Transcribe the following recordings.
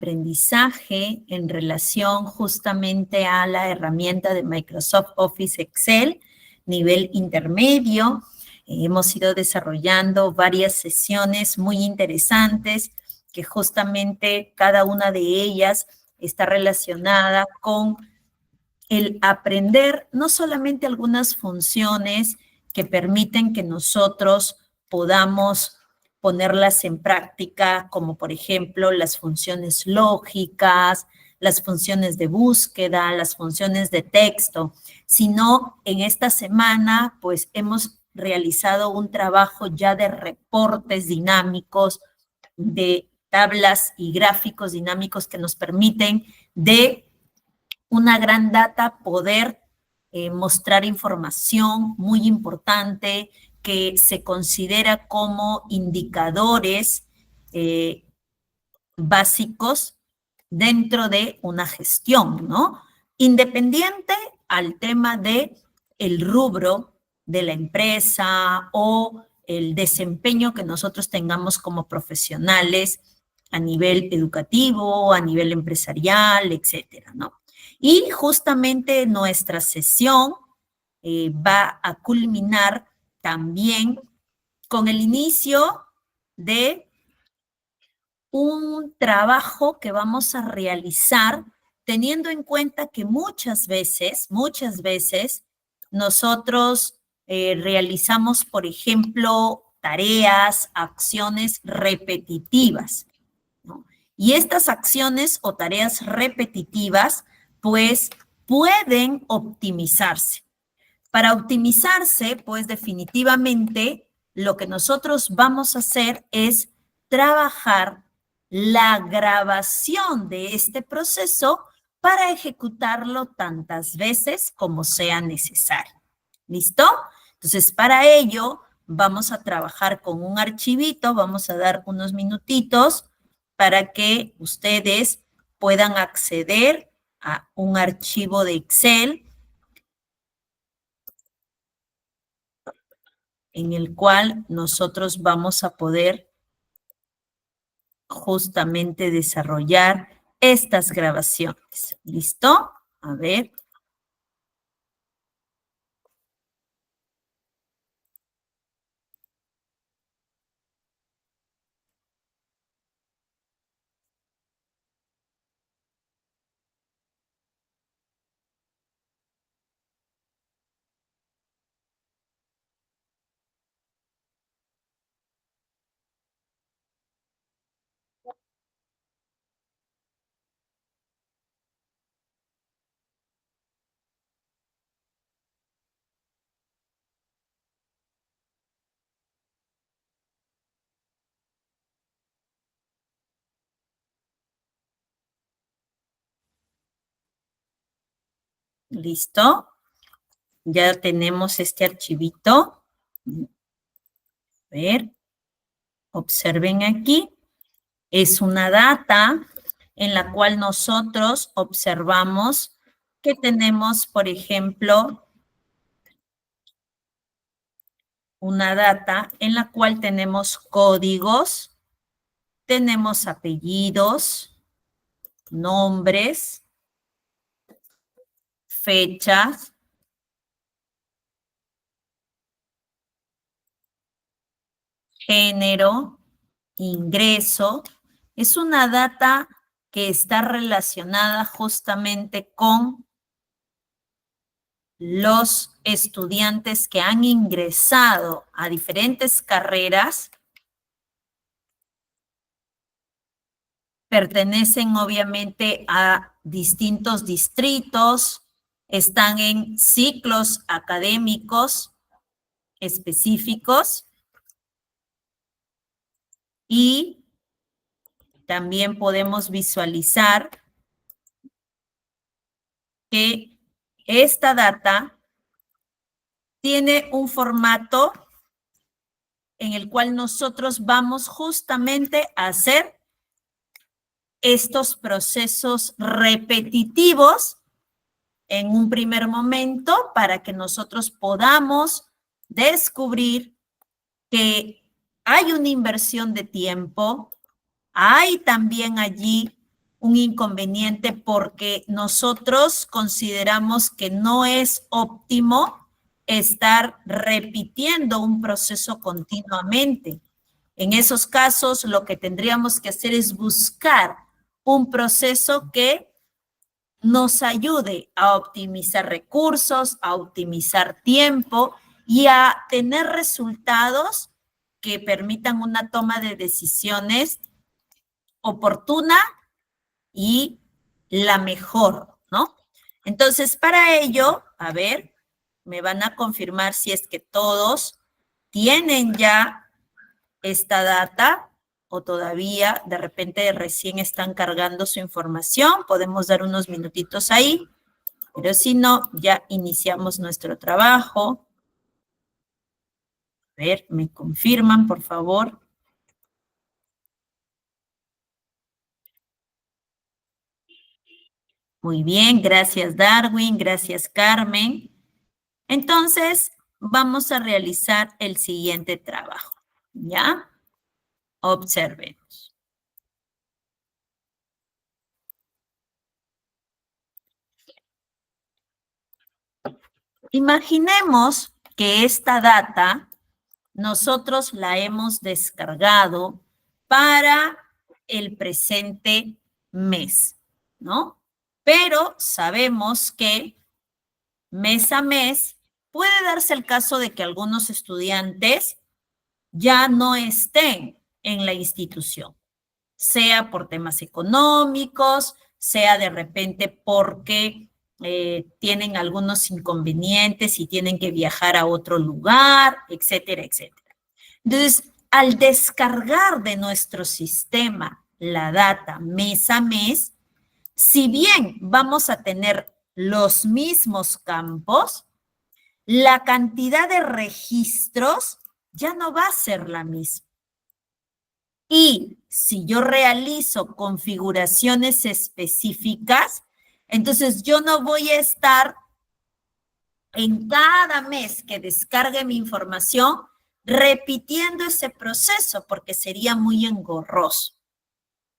aprendizaje en relación justamente a la herramienta de Microsoft Office Excel, nivel intermedio. Hemos ido desarrollando varias sesiones muy interesantes que justamente cada una de ellas está relacionada con el aprender no solamente algunas funciones que permiten que nosotros podamos ponerlas en práctica, como por ejemplo las funciones lógicas, las funciones de búsqueda, las funciones de texto, sino en esta semana pues hemos realizado un trabajo ya de reportes dinámicos, de tablas y gráficos dinámicos que nos permiten de una gran data poder mostrar información muy importante que se considera como indicadores básicos dentro de una gestión, ¿no? Independiente al tema de el rubro de la empresa o el desempeño que nosotros tengamos como profesionales a nivel educativo, a nivel empresarial, etcétera, ¿no? Y justamente nuestra sesión va a culminar también con el inicio de un trabajo que vamos a realizar teniendo en cuenta que muchas veces nosotros realizamos, por ejemplo, tareas, acciones repetitivas, ¿no? Y estas acciones o tareas repetitivas, pues, pueden optimizarse. Para optimizarse, pues, definitivamente, lo que nosotros vamos a hacer es trabajar la grabación de este proceso para ejecutarlo tantas veces como sea necesario. ¿Listo? Entonces, para ello, vamos a trabajar con un archivito, vamos a dar unos minutitos para que ustedes puedan acceder a un archivo de Excel en el cual nosotros vamos a poder justamente desarrollar estas grabaciones. ¿Listo? A ver. ¿Listo? Ya tenemos este archivito. A ver, observen aquí. Es una data en la cual nosotros observamos que tenemos, por ejemplo, una data en la cual tenemos códigos, tenemos apellidos, nombres, fechas, género, ingreso. Es una data que está relacionada justamente con los estudiantes que han ingresado a diferentes carreras. Pertenecen obviamente a distintos distritos, están en ciclos académicos específicos y también podemos visualizar que esta data tiene un formato en el cual nosotros vamos justamente a hacer estos procesos repetitivos en un primer momento para que nosotros podamos descubrir que hay una inversión de tiempo, hay también allí un inconveniente porque nosotros consideramos que no es óptimo estar repitiendo un proceso continuamente. En esos casos, lo que tendríamos que hacer es buscar un proceso que nos ayude a optimizar recursos, a optimizar tiempo y a tener resultados que permitan una toma de decisiones oportuna y la mejor, ¿no? Entonces, para ello, a ver, me van a confirmar si es que todos tienen ya esta data o todavía de repente recién están cargando su información. Podemos dar unos minutitos ahí, pero si no, ya iniciamos nuestro trabajo. A ver, me confirman, por favor. Muy bien, gracias Darwin, gracias Carmen. Entonces, vamos a realizar el siguiente trabajo, ¿ya? Observemos. Imaginemos que esta data nosotros la hemos descargado para el presente mes, ¿no? Pero sabemos que mes a mes puede darse el caso de que algunos estudiantes ya no estén en la institución, sea por temas económicos, sea de repente porque tienen algunos inconvenientes y tienen que viajar a otro lugar, etcétera, etcétera. Entonces, al descargar de nuestro sistema la data mes a mes, si bien vamos a tener los mismos campos, la cantidad de registros ya no va a ser la misma. Y si yo realizo configuraciones específicas, entonces yo no voy a estar en cada mes que descargue mi información repitiendo ese proceso porque sería muy engorroso.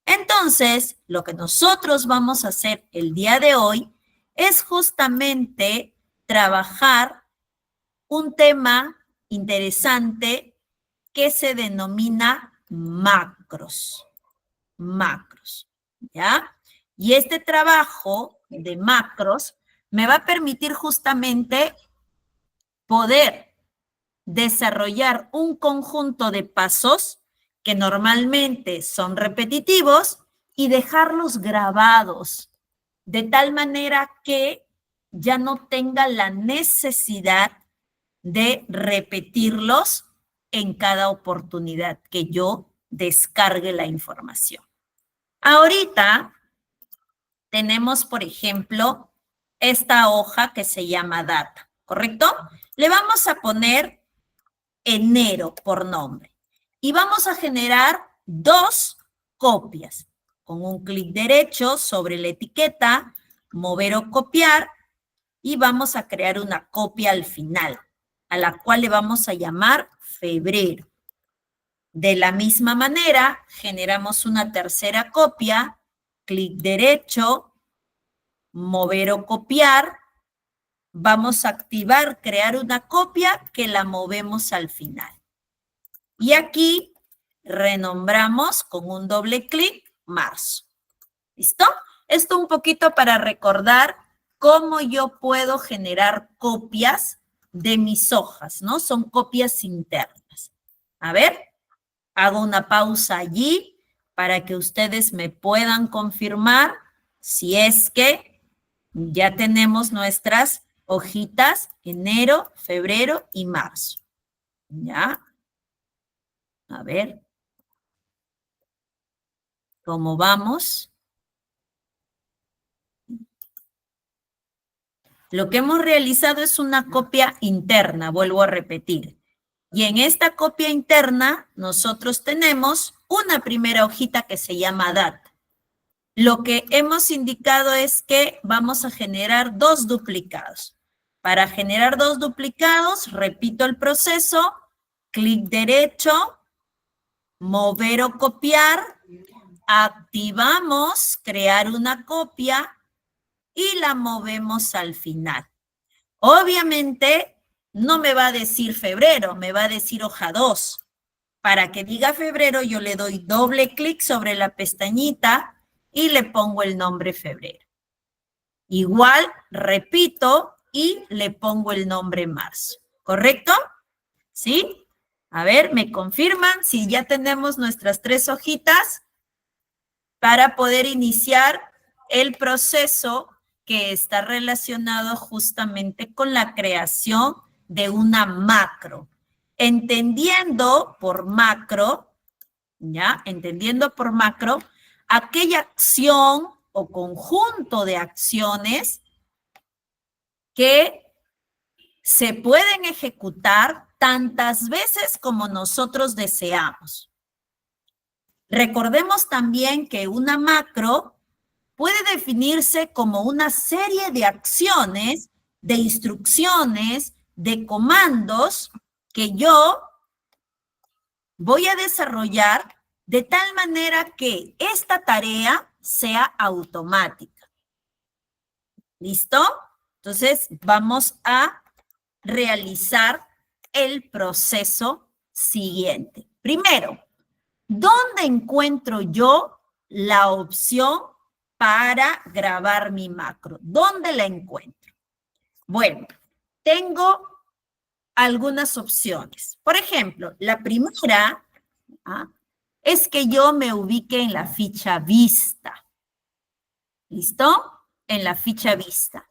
Entonces, lo que nosotros vamos a hacer el día de hoy es justamente trabajar un tema interesante que se denomina macros. Macros, ¿ya? Y este trabajo de macros me va a permitir justamente poder desarrollar un conjunto de pasos que normalmente son repetitivos y dejarlos grabados de tal manera que ya no tenga la necesidad de repetirlos en cada oportunidad que yo descargue la información. Ahorita tenemos, por ejemplo, esta hoja que se llama data, ¿correcto? Le vamos a poner enero por nombre y vamos a generar 2 copias. Con un clic derecho sobre la etiqueta, mover o copiar, y vamos a crear una copia al final, a la cual le vamos a llamar febrero. De la misma manera, generamos una tercera copia, clic derecho, mover o copiar, vamos a activar crear una copia que la movemos al final. Y aquí renombramos con un doble clic marzo. ¿Listo? Esto un poquito para recordar cómo yo puedo generar copias de mis hojas, ¿no? Son copias internas. A ver, hago una pausa allí para que ustedes me puedan confirmar si es que ya tenemos nuestras hojitas enero, febrero y marzo. ¿Ya? A ver. ¿Cómo vamos? Lo que hemos realizado es una copia interna, vuelvo a repetir. Y en esta copia interna, nosotros tenemos una primera hojita que se llama data. Lo que hemos indicado es que vamos a generar 2 duplicados. Para generar 2 duplicados, repito el proceso, clic derecho, mover o copiar, activamos crear una copia y la movemos al final. Obviamente, no me va a decir febrero, me va a decir hoja 2. Para que diga febrero, yo le doy doble clic sobre la pestañita y le pongo el nombre febrero. Igual, repito, y le pongo el nombre marzo. ¿Correcto? ¿Sí? A ver, me confirman si ya tenemos nuestras 3 hojitas para poder iniciar el proceso que está relacionado justamente con la creación de una macro. Entendiendo por macro, ¿ya? Entendiendo por macro, aquella acción o conjunto de acciones que se pueden ejecutar tantas veces como nosotros deseamos. Recordemos también que una macro puede definirse como una serie de acciones, de instrucciones, de comandos que yo voy a desarrollar de tal manera que esta tarea sea automática. ¿Listo? Entonces, vamos a realizar el proceso siguiente. Primero, ¿dónde encuentro yo la opción para grabar mi macro? ¿Dónde la encuentro? Bueno, tengo algunas opciones. Por ejemplo, la primera es que yo me ubique en la ficha vista. ¿Listo? En la ficha vista.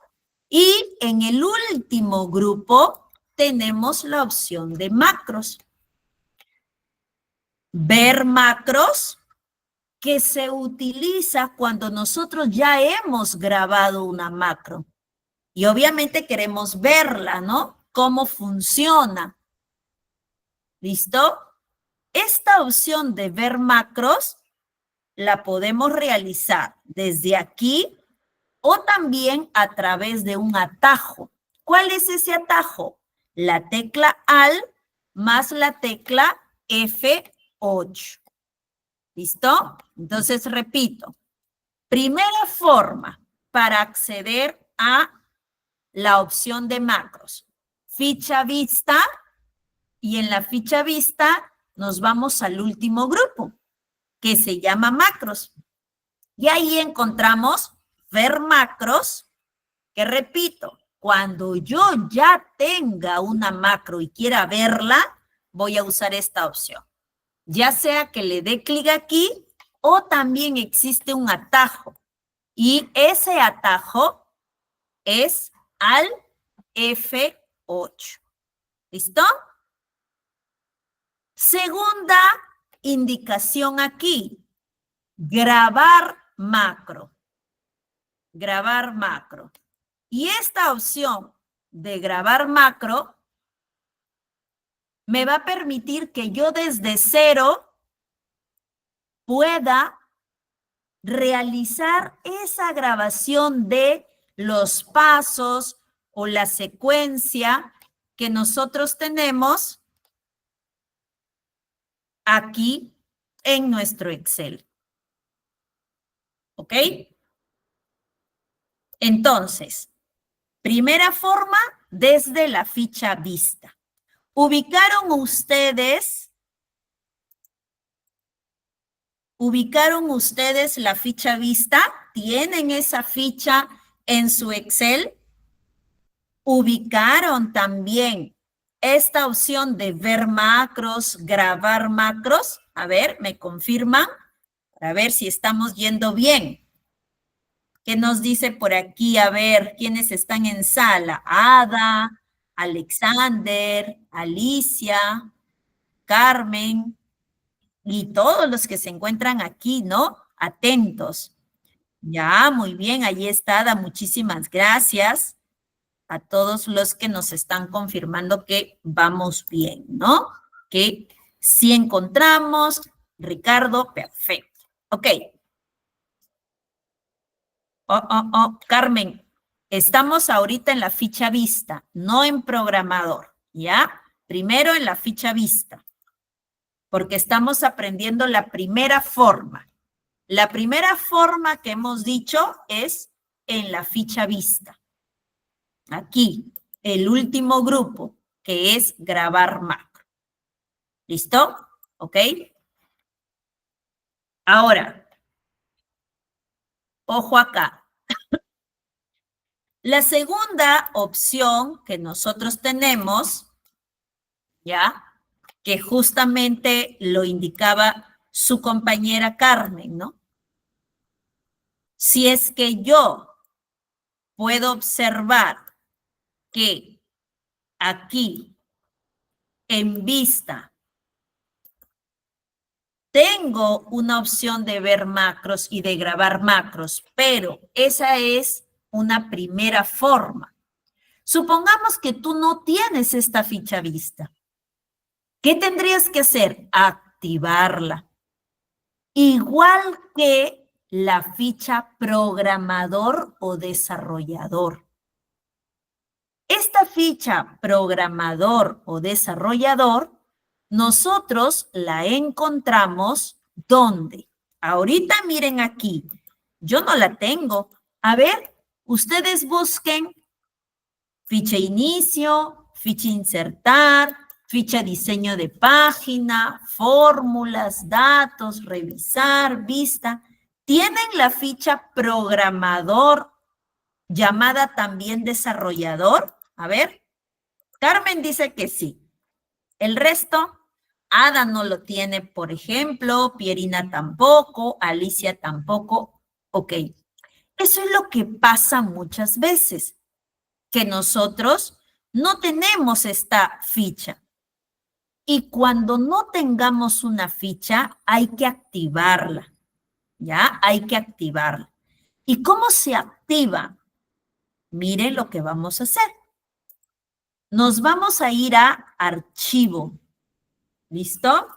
Y en el último grupo tenemos la opción de macros. Ver macros, que se utiliza cuando nosotros ya hemos grabado una macro. Y obviamente queremos verla, ¿no? Cómo funciona. ¿Listo? Esta opción de ver macros la podemos realizar desde aquí o también a través de un atajo. ¿Cuál es ese atajo? La tecla Alt más la tecla F8. ¿Listo? Entonces, repito. Primera forma para acceder a la opción de macros. Ficha vista. Y en la ficha vista nos vamos al último grupo, que se llama macros. Y ahí encontramos ver macros, que repito, cuando yo ya tenga una macro y quiera verla, voy a usar esta opción. Ya sea que le dé clic aquí o también existe un atajo. Y ese atajo es al F8. ¿Listo? Segunda indicación aquí, grabar macro. Grabar macro. Y esta opción de grabar macro me va a permitir que yo desde cero pueda realizar esa grabación de los pasos o la secuencia que nosotros tenemos aquí en nuestro Excel. ¿Ok? Entonces, primera forma, desde la ficha vista. ¿Ubicaron ustedes la ficha vista? ¿Tienen esa ficha en su Excel? ¿Ubicaron también esta opción de ver macros, grabar macros? A ver, ¿me confirman? Para ver si estamos yendo bien. ¿Qué nos dice por aquí? A ver, ¿quiénes están en sala? Ada, Alexander, Alicia, Carmen y todos los que se encuentran aquí, ¿no? Atentos. Ya, muy bien, ahí está Ada, muchísimas gracias a todos los que nos están confirmando que vamos bien, ¿no? Que sí encontramos, Ricardo, perfecto. Ok. Carmen, estamos ahorita en la ficha vista, no en programador, ¿ya? Primero en la ficha vista, porque estamos aprendiendo la primera forma. La primera forma que hemos dicho es en la ficha vista. Aquí, el último grupo, que es grabar macro. ¿Listo? ¿Ok? Ahora, ojo acá. La segunda opción que nosotros tenemos, ¿ya? Que justamente lo indicaba su compañera Carmen, ¿no? Si es que yo puedo observar que aquí en vista tengo una opción de ver macros y de grabar macros, pero esa es una primera forma. Supongamos que tú no tienes esta ficha vista. ¿Qué tendrías que hacer? Activarla. Igual que la ficha programador o desarrollador. Esta ficha programador o desarrollador, nosotros la encontramos ¿dónde? Ahorita miren aquí, yo no la tengo. A ver, ustedes busquen ficha inicio, ficha insertar, ficha diseño de página, fórmulas, datos, revisar, vista. ¿Tienen la ficha programador llamada también desarrollador? A ver, Carmen dice que sí. El resto, Ada no lo tiene, por ejemplo, Pierina tampoco, Alicia tampoco. Ok, eso es lo que pasa muchas veces, que nosotros no tenemos esta ficha. Y cuando no tengamos una ficha, hay que activarla, ¿ya? Hay que activarla. ¿Y cómo se activa? Miren lo que vamos a hacer. Nos vamos a ir a archivo. ¿Listo?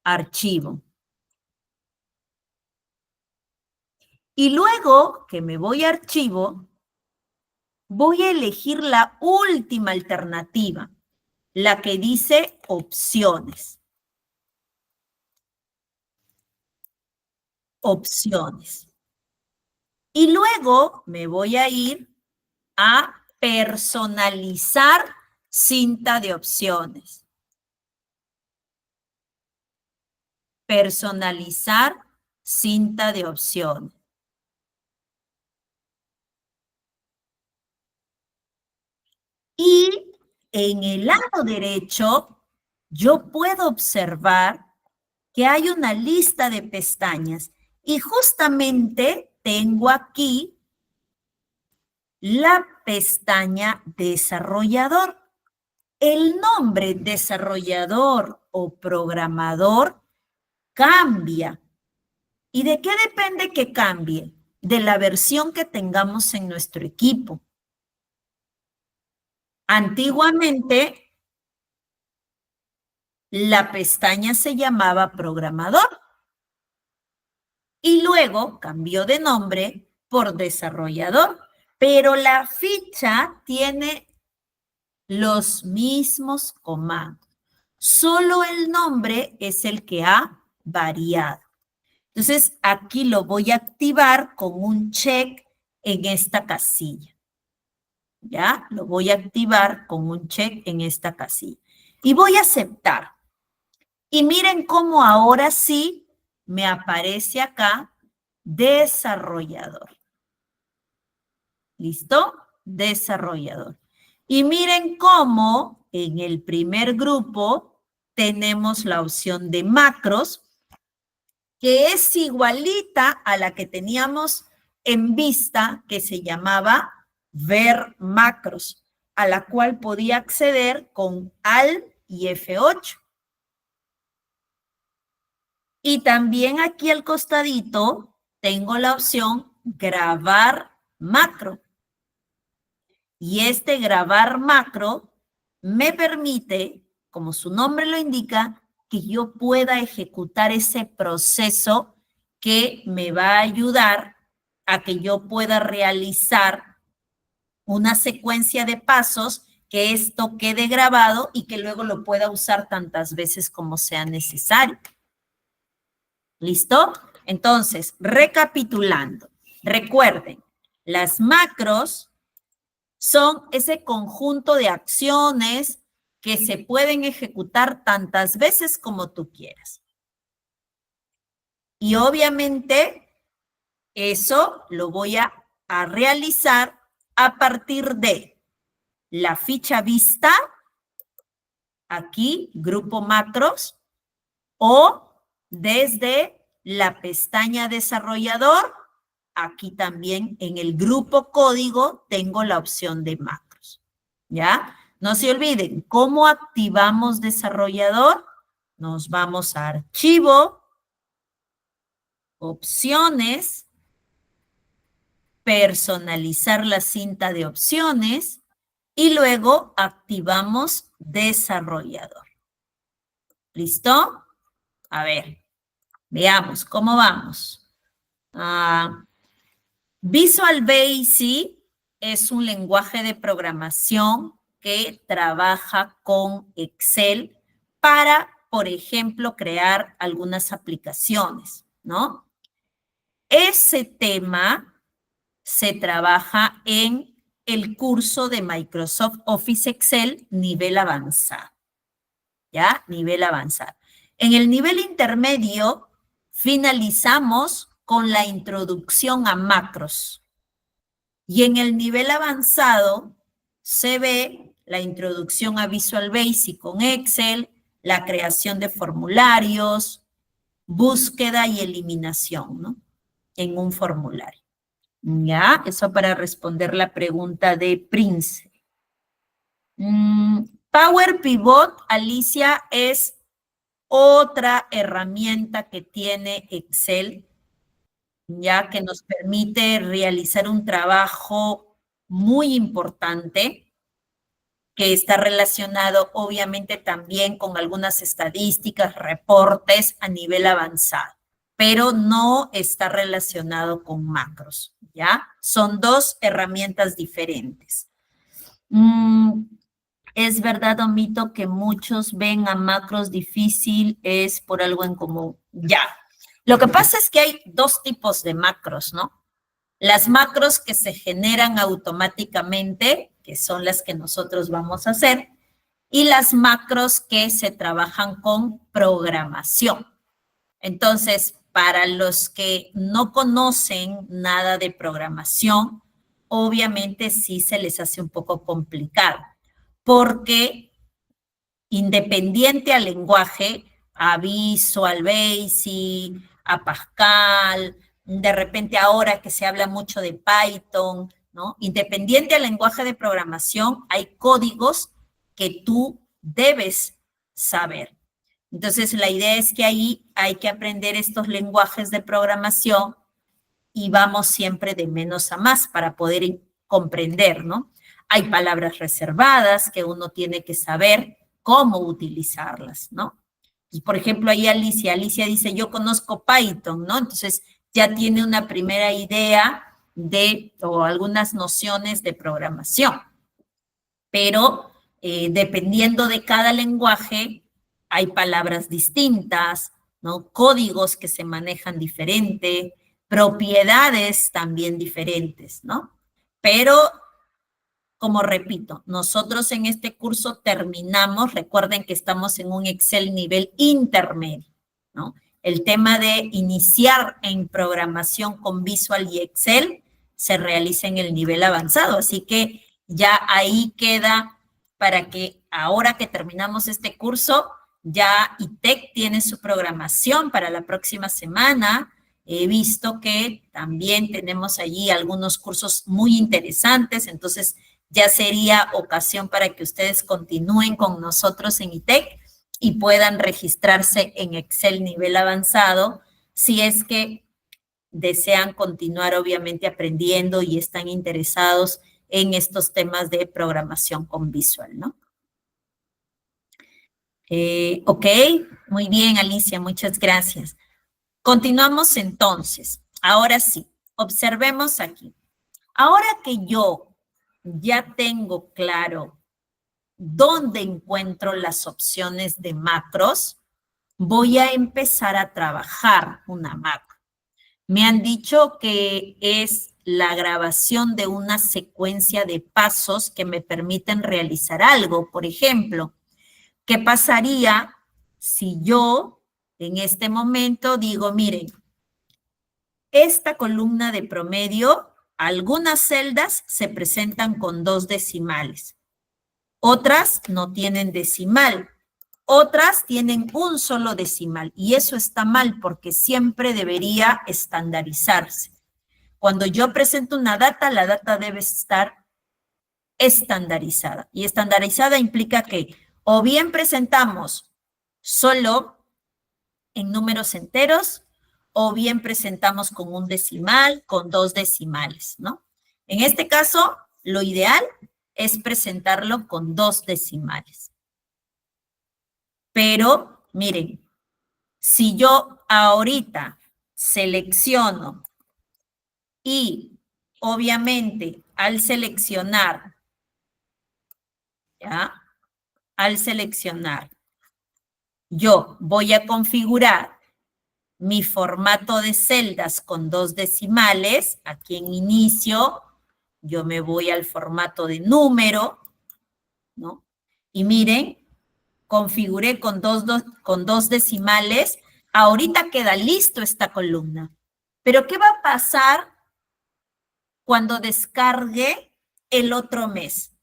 Archivo. Y luego que me voy a archivo, voy a elegir la última alternativa, la que dice opciones. Opciones. Y luego me voy a ir a personalizar cinta de opciones. Personalizar cinta de opciones. Y en el lado derecho, yo puedo observar que hay una lista de pestañas y justamente tengo aquí la pestaña desarrollador. El nombre desarrollador o programador cambia. ¿Y de qué depende que cambie? De la versión que tengamos en nuestro equipo. Antiguamente, la pestaña se llamaba programador y luego cambió de nombre por desarrollador, pero la ficha tiene los mismos comandos. Solo el nombre es el que ha variado. Entonces, aquí lo voy a activar con un check en esta casilla. ¿Ya? Lo voy a activar con un check en esta casilla. Y voy a aceptar. Y miren cómo ahora sí me aparece acá desarrollador. ¿Listo? Desarrollador. Y miren cómo en el primer grupo tenemos la opción de macros, que es igualita a la que teníamos en vista, que se llamaba ver macros, a la cual podía acceder con Alt y F8. Y también aquí al costadito tengo la opción grabar macro. Y este grabar macro me permite, como su nombre lo indica, que yo pueda ejecutar ese proceso que me va a ayudar a que yo pueda realizar una secuencia de pasos, que esto quede grabado y que luego lo pueda usar tantas veces como sea necesario. ¿Listo? Entonces, recapitulando, recuerden, las macros son ese conjunto de acciones que se pueden ejecutar tantas veces como tú quieras. Y obviamente, eso lo voy a realizar a partir de la ficha vista, aquí, grupo macros, o desde la pestaña desarrollador, aquí también en el grupo código tengo la opción de macros, ¿ya? No se olviden, ¿cómo activamos desarrollador? Nos vamos a archivo, opciones, personalizar la cinta de opciones y luego activamos desarrollador. ¿Listo? A ver, veamos cómo vamos. Visual Basic es un lenguaje de programación que trabaja con Excel para, por ejemplo, crear algunas aplicaciones, ¿no? Ese tema se trabaja en el curso de Microsoft Office Excel nivel avanzado, ¿ya? Nivel avanzado. En el nivel intermedio finalizamos con la introducción a macros. Y en el nivel avanzado se ve la introducción a Visual Basic con Excel, la creación de formularios, búsqueda y eliminación, ¿no? En un formulario. Ya, eso para responder la pregunta de Prince. Power Pivot, Alicia, es otra herramienta que tiene Excel, ya que nos permite realizar un trabajo muy importante que está relacionado obviamente también con algunas estadísticas, reportes a nivel avanzado, pero no está relacionado con macros, ¿ya? Son dos herramientas diferentes. Es verdad o mito que muchos ven a macros difícil, es por algo en común. Ya. Lo que pasa es que hay dos tipos de macros, ¿no? Las macros que se generan automáticamente, que son las que nosotros vamos a hacer, y las macros que se trabajan con programación. Entonces, para los que no conocen nada de programación, obviamente sí se les hace un poco complicado, porque independiente al lenguaje, a Visual Basic, a Pascal, de repente ahora que se habla mucho de Python, ¿no? Independiente al lenguaje de programación, hay códigos que tú debes saber. Entonces, la idea es que ahí hay que aprender estos lenguajes de programación y vamos siempre de menos a más para poder comprender, ¿no? Hay palabras reservadas que uno tiene que saber cómo utilizarlas, ¿no? Por ejemplo, ahí Alicia dice, yo conozco Python, ¿no? Entonces, ya tiene una primera idea o algunas nociones de programación. Pero dependiendo de cada lenguaje, hay palabras distintas, ¿no? Códigos que se manejan diferente, propiedades también diferentes, ¿no? Pero, como repito, nosotros en este curso terminamos, recuerden que estamos en un Excel nivel intermedio, ¿no? El tema de iniciar en programación con Visual y Excel se realiza en el nivel avanzado, así que ya ahí queda para que ahora que terminamos este curso, ya ITEC tiene su programación para la próxima semana. He visto que también tenemos allí algunos cursos muy interesantes, entonces ya sería ocasión para que ustedes continúen con nosotros en ITEC y puedan registrarse en Excel nivel avanzado si es que desean continuar obviamente aprendiendo y están interesados en estos temas de programación con Visual, ¿no? Ok, muy bien, Alicia, muchas gracias. Continuamos entonces. Ahora sí, observemos aquí. Ahora que yo ya tengo claro dónde encuentro las opciones de macros, voy a empezar a trabajar una macro. Me han dicho que es la grabación de una secuencia de pasos que me permiten realizar algo. Por ejemplo, ¿qué pasaría si yo en este momento digo, miren, esta columna de promedio, algunas celdas se presentan con 2 decimales, otras no tienen decimal, otras tienen un solo decimal, y eso está mal porque siempre debería estandarizarse. Cuando yo presento una data, la data debe estar estandarizada. Y estandarizada implica que o bien presentamos solo en números enteros, o bien presentamos con un decimal, con 2 decimales, ¿no? En este caso, lo ideal es presentarlo con 2 decimales. Pero, miren, si yo ahorita selecciono y obviamente al seleccionar, ¿ya? Al seleccionar, yo voy a configurar mi formato de celdas con 2 decimales. Aquí en inicio, yo me voy al formato de número, ¿no? Y miren, configuré con dos decimales. Ahorita queda listo esta columna. Pero ¿qué va a pasar cuando descargue el otro mes?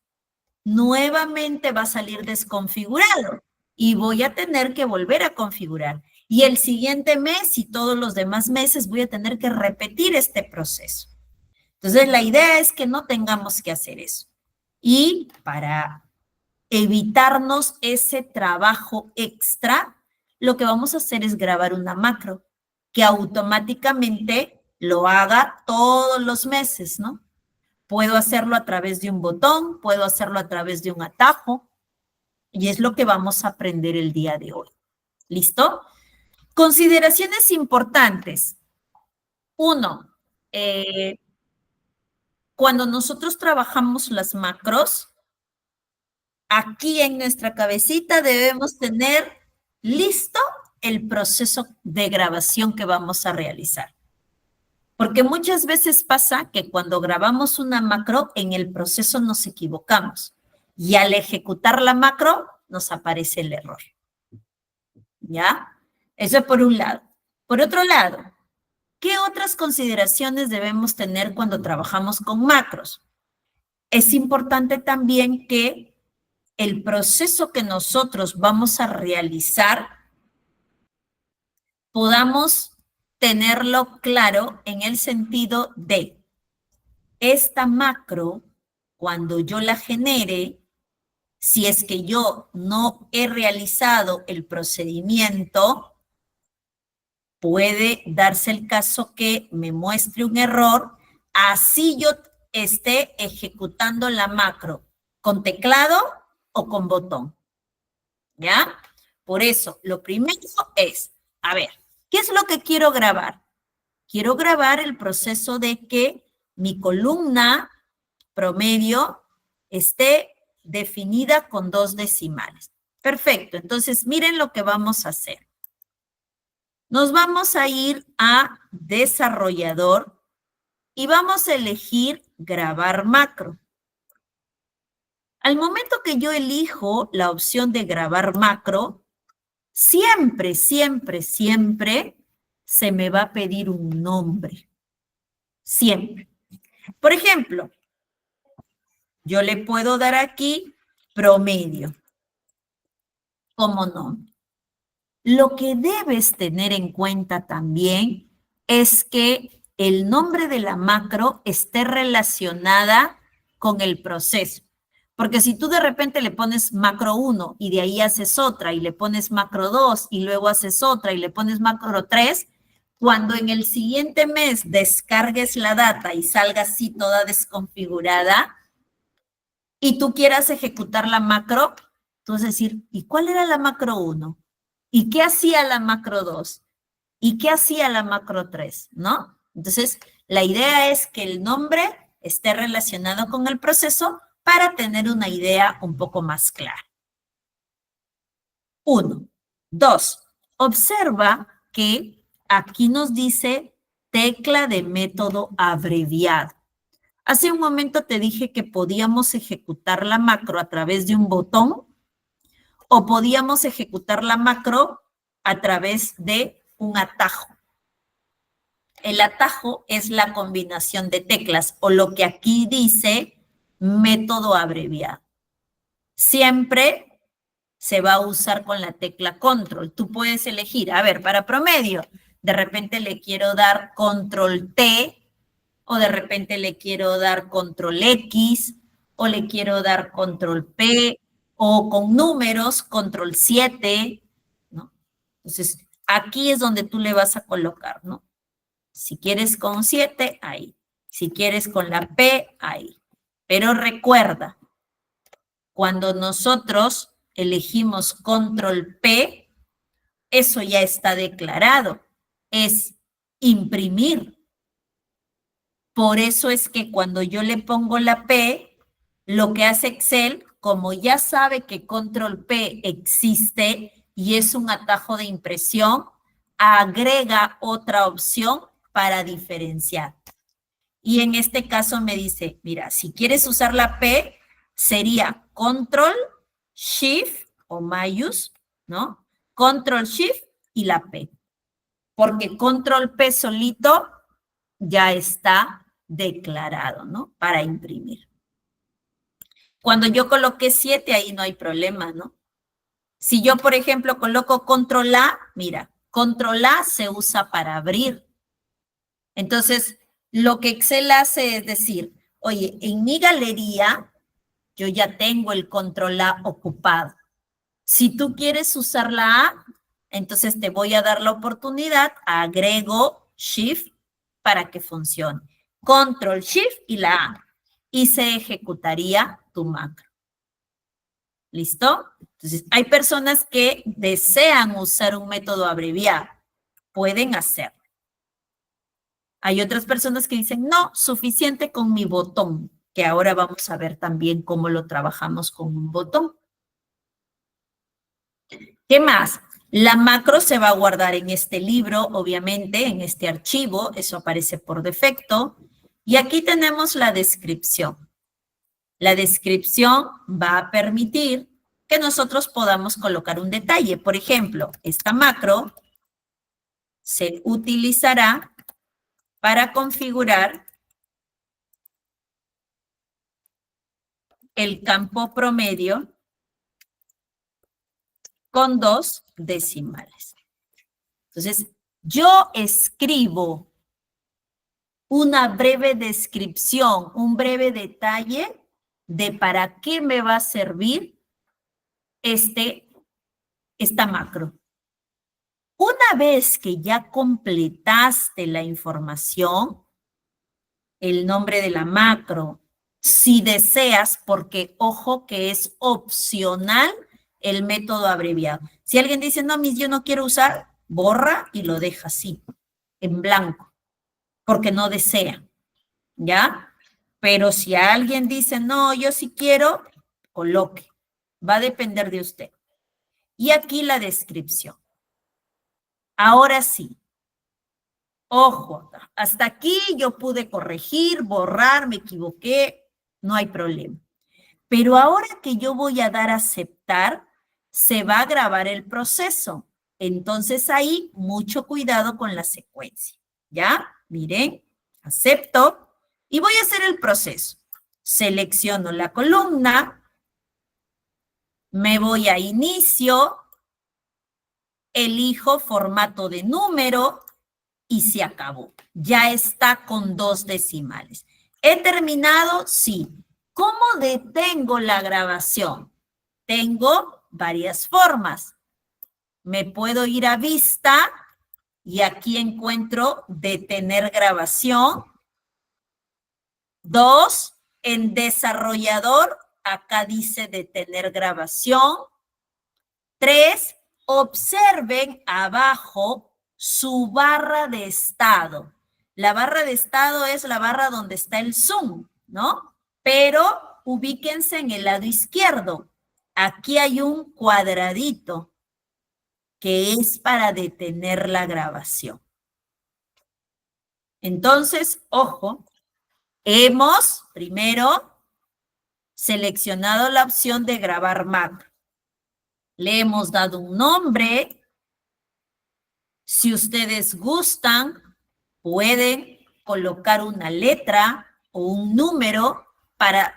Nuevamente va a salir desconfigurado y voy a tener que volver a configurar. Y el siguiente mes y todos los demás meses voy a tener que repetir este proceso. Entonces, la idea es que no tengamos que hacer eso. Y para evitarnos ese trabajo extra, lo que vamos a hacer es grabar una macro que automáticamente lo haga todos los meses, ¿no? Puedo hacerlo a través de un botón, puedo hacerlo a través de un atajo, y es lo que vamos a aprender el día de hoy. ¿Listo? Consideraciones importantes. Uno, cuando nosotros trabajamos las macros, aquí en nuestra cabecita debemos tener listo el proceso de grabación que vamos a realizar. Porque muchas veces pasa que cuando grabamos una macro, en el proceso nos equivocamos. Y al ejecutar la macro, nos aparece el error. ¿Ya? Eso es por un lado. Por otro lado, ¿qué otras consideraciones debemos tener cuando trabajamos con macros? Es importante también que el proceso que nosotros vamos a realizar podamos tenerlo claro en el sentido de esta macro, cuando yo la genere, si es que yo no he realizado el procedimiento, puede darse el caso que me muestre un error, así yo esté ejecutando la macro con teclado o con botón. ¿Ya? Por eso, lo primero es, a ver, ¿qué es lo que quiero grabar? Quiero grabar el proceso de que mi columna promedio esté definida con 2 decimales. Perfecto, entonces miren lo que vamos a hacer. Nos vamos a ir a desarrollador y vamos a elegir grabar macro. Al momento que yo elijo la opción de grabar macro, siempre, siempre, siempre se me va a pedir un nombre. Siempre. Por ejemplo, yo le puedo dar aquí promedio como nombre. Lo que debes tener en cuenta también es que el nombre de la macro esté relacionada con el proceso. Porque si tú de repente le pones macro 1 y de ahí haces otra y le pones macro 2 y luego haces otra y le pones macro 3, cuando en el siguiente mes descargues la data y salga así toda desconfigurada y tú quieras ejecutar la macro, tú vas a decir, ¿y cuál era la macro 1? ¿Y qué hacía la macro 2? ¿Y qué hacía la macro 3? ¿No? Entonces, la idea es que el nombre esté relacionado con el proceso para tener una idea un poco más clara. 1. 2. Observa que aquí nos dice tecla de método abreviado. Hace un momento te dije que podíamos ejecutar la macro a través de un botón o podíamos ejecutar la macro a través de un atajo. El atajo es la combinación de teclas o lo que aquí dice método abreviado. Siempre se va a usar con la tecla control. Tú puedes elegir, a ver, para promedio, de repente le quiero dar control T o de repente le quiero dar control X o le quiero dar control P o con números control 7, ¿no? Entonces, aquí es donde tú le vas a colocar, ¿no? Si quieres con 7, ahí. Si quieres con la P, ahí. Pero recuerda, cuando nosotros elegimos control P, eso ya está declarado. Es imprimir. Por eso es que cuando yo le pongo la P, lo que hace Excel, como ya sabe que control P existe y es un atajo de impresión, agrega otra opción para diferenciar. Y en este caso me dice, mira, si quieres usar la P, sería Control, Shift o Mayús, ¿no? Control, Shift y la P. Porque Control P solito ya está declarado, ¿no? Para imprimir. Cuando yo coloqué 7, ahí no hay problema, ¿no? Si yo, por ejemplo, coloco Control A, mira, Control A se usa para abrir. Entonces, lo que Excel hace es decir, oye, en mi galería yo ya tengo el Control A ocupado. Si tú quieres usar la A, entonces te voy a dar la oportunidad, agrego Shift para que funcione. Control Shift y la A. Y se ejecutaría tu macro. ¿Listo? Entonces, hay personas que desean usar un método abreviado. Pueden hacerlo. Hay otras personas que dicen, no, suficiente con mi botón, que ahora vamos a ver también cómo lo trabajamos con un botón. ¿Qué más? La macro se va a guardar en este libro, obviamente, en este archivo, eso aparece por defecto. Y aquí tenemos la descripción. La descripción va a permitir que nosotros podamos colocar un detalle. Por ejemplo, esta macro se utilizará para configurar el campo promedio con 2 decimales. Entonces, yo escribo una breve descripción, un breve detalle de para qué me va a servir esta macro. Una vez que ya completaste la información, el nombre de la macro, si deseas, porque ojo que es opcional el método abreviado. Si alguien dice, no, mis, yo no quiero usar, borra y lo deja así, en blanco, porque no desea, ¿ya? Pero si alguien dice, no, yo sí quiero, coloque. Va a depender de usted. Y aquí la descripción. Ahora sí. Ojo, hasta aquí yo pude corregir, borrar, me equivoqué, no hay problema. Pero ahora que yo voy a dar a aceptar, se va a grabar el proceso. Entonces ahí, mucho cuidado con la secuencia. ¿Ya? Miren, acepto y voy a hacer el proceso. Selecciono la columna, me voy a inicio, elijo formato de número y se acabó. Ya está con 2 decimales. ¿He terminado? Sí. ¿Cómo detengo la grabación? Tengo varias formas. Me puedo ir a vista y aquí encuentro detener grabación. 2, en desarrollador, acá dice detener grabación. 3, observen abajo su barra de estado. La barra de estado es la barra donde está el zoom, ¿no? Pero ubíquense en el lado izquierdo. Aquí hay un cuadradito que es para detener la grabación. Entonces, ojo, hemos primero seleccionado la opción de grabar macro. Le hemos dado un nombre. Si ustedes gustan, pueden colocar una letra o un número para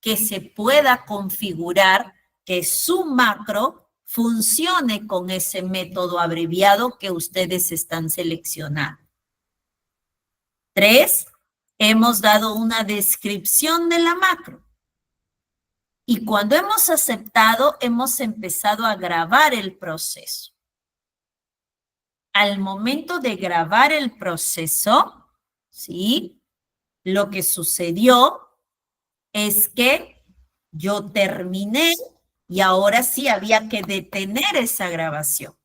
que se pueda configurar que su macro funcione con ese método abreviado que ustedes están seleccionando. 3, hemos dado una descripción de la macro. Y cuando hemos aceptado, hemos empezado a grabar el proceso. Al momento de grabar el proceso, ¿sí? Lo que sucedió es que yo terminé y ahora sí había que detener esa grabación.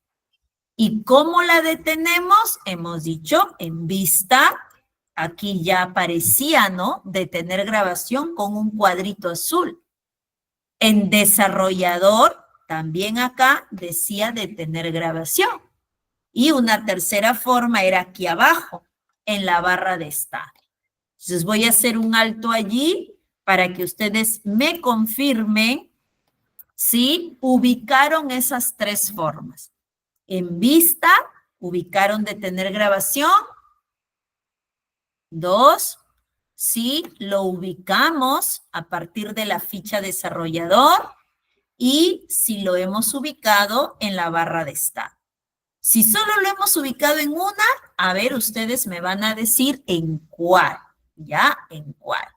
¿Y cómo la detenemos? Hemos dicho en vista, aquí ya aparecía, ¿no? Detener grabación con un cuadrito azul. En desarrollador, también acá decía detener grabación. Y una tercera forma era aquí abajo, en la barra de estado. Entonces voy a hacer un alto allí para que ustedes me confirmen si ubicaron esas tres formas. En vista, ubicaron detener grabación. 2, sí, lo ubicamos a partir de la ficha desarrollador y si lo hemos ubicado en la barra de estado. Si solo lo hemos ubicado en una, a ver, ustedes me van a decir en cuál, ¿ya? En cuál.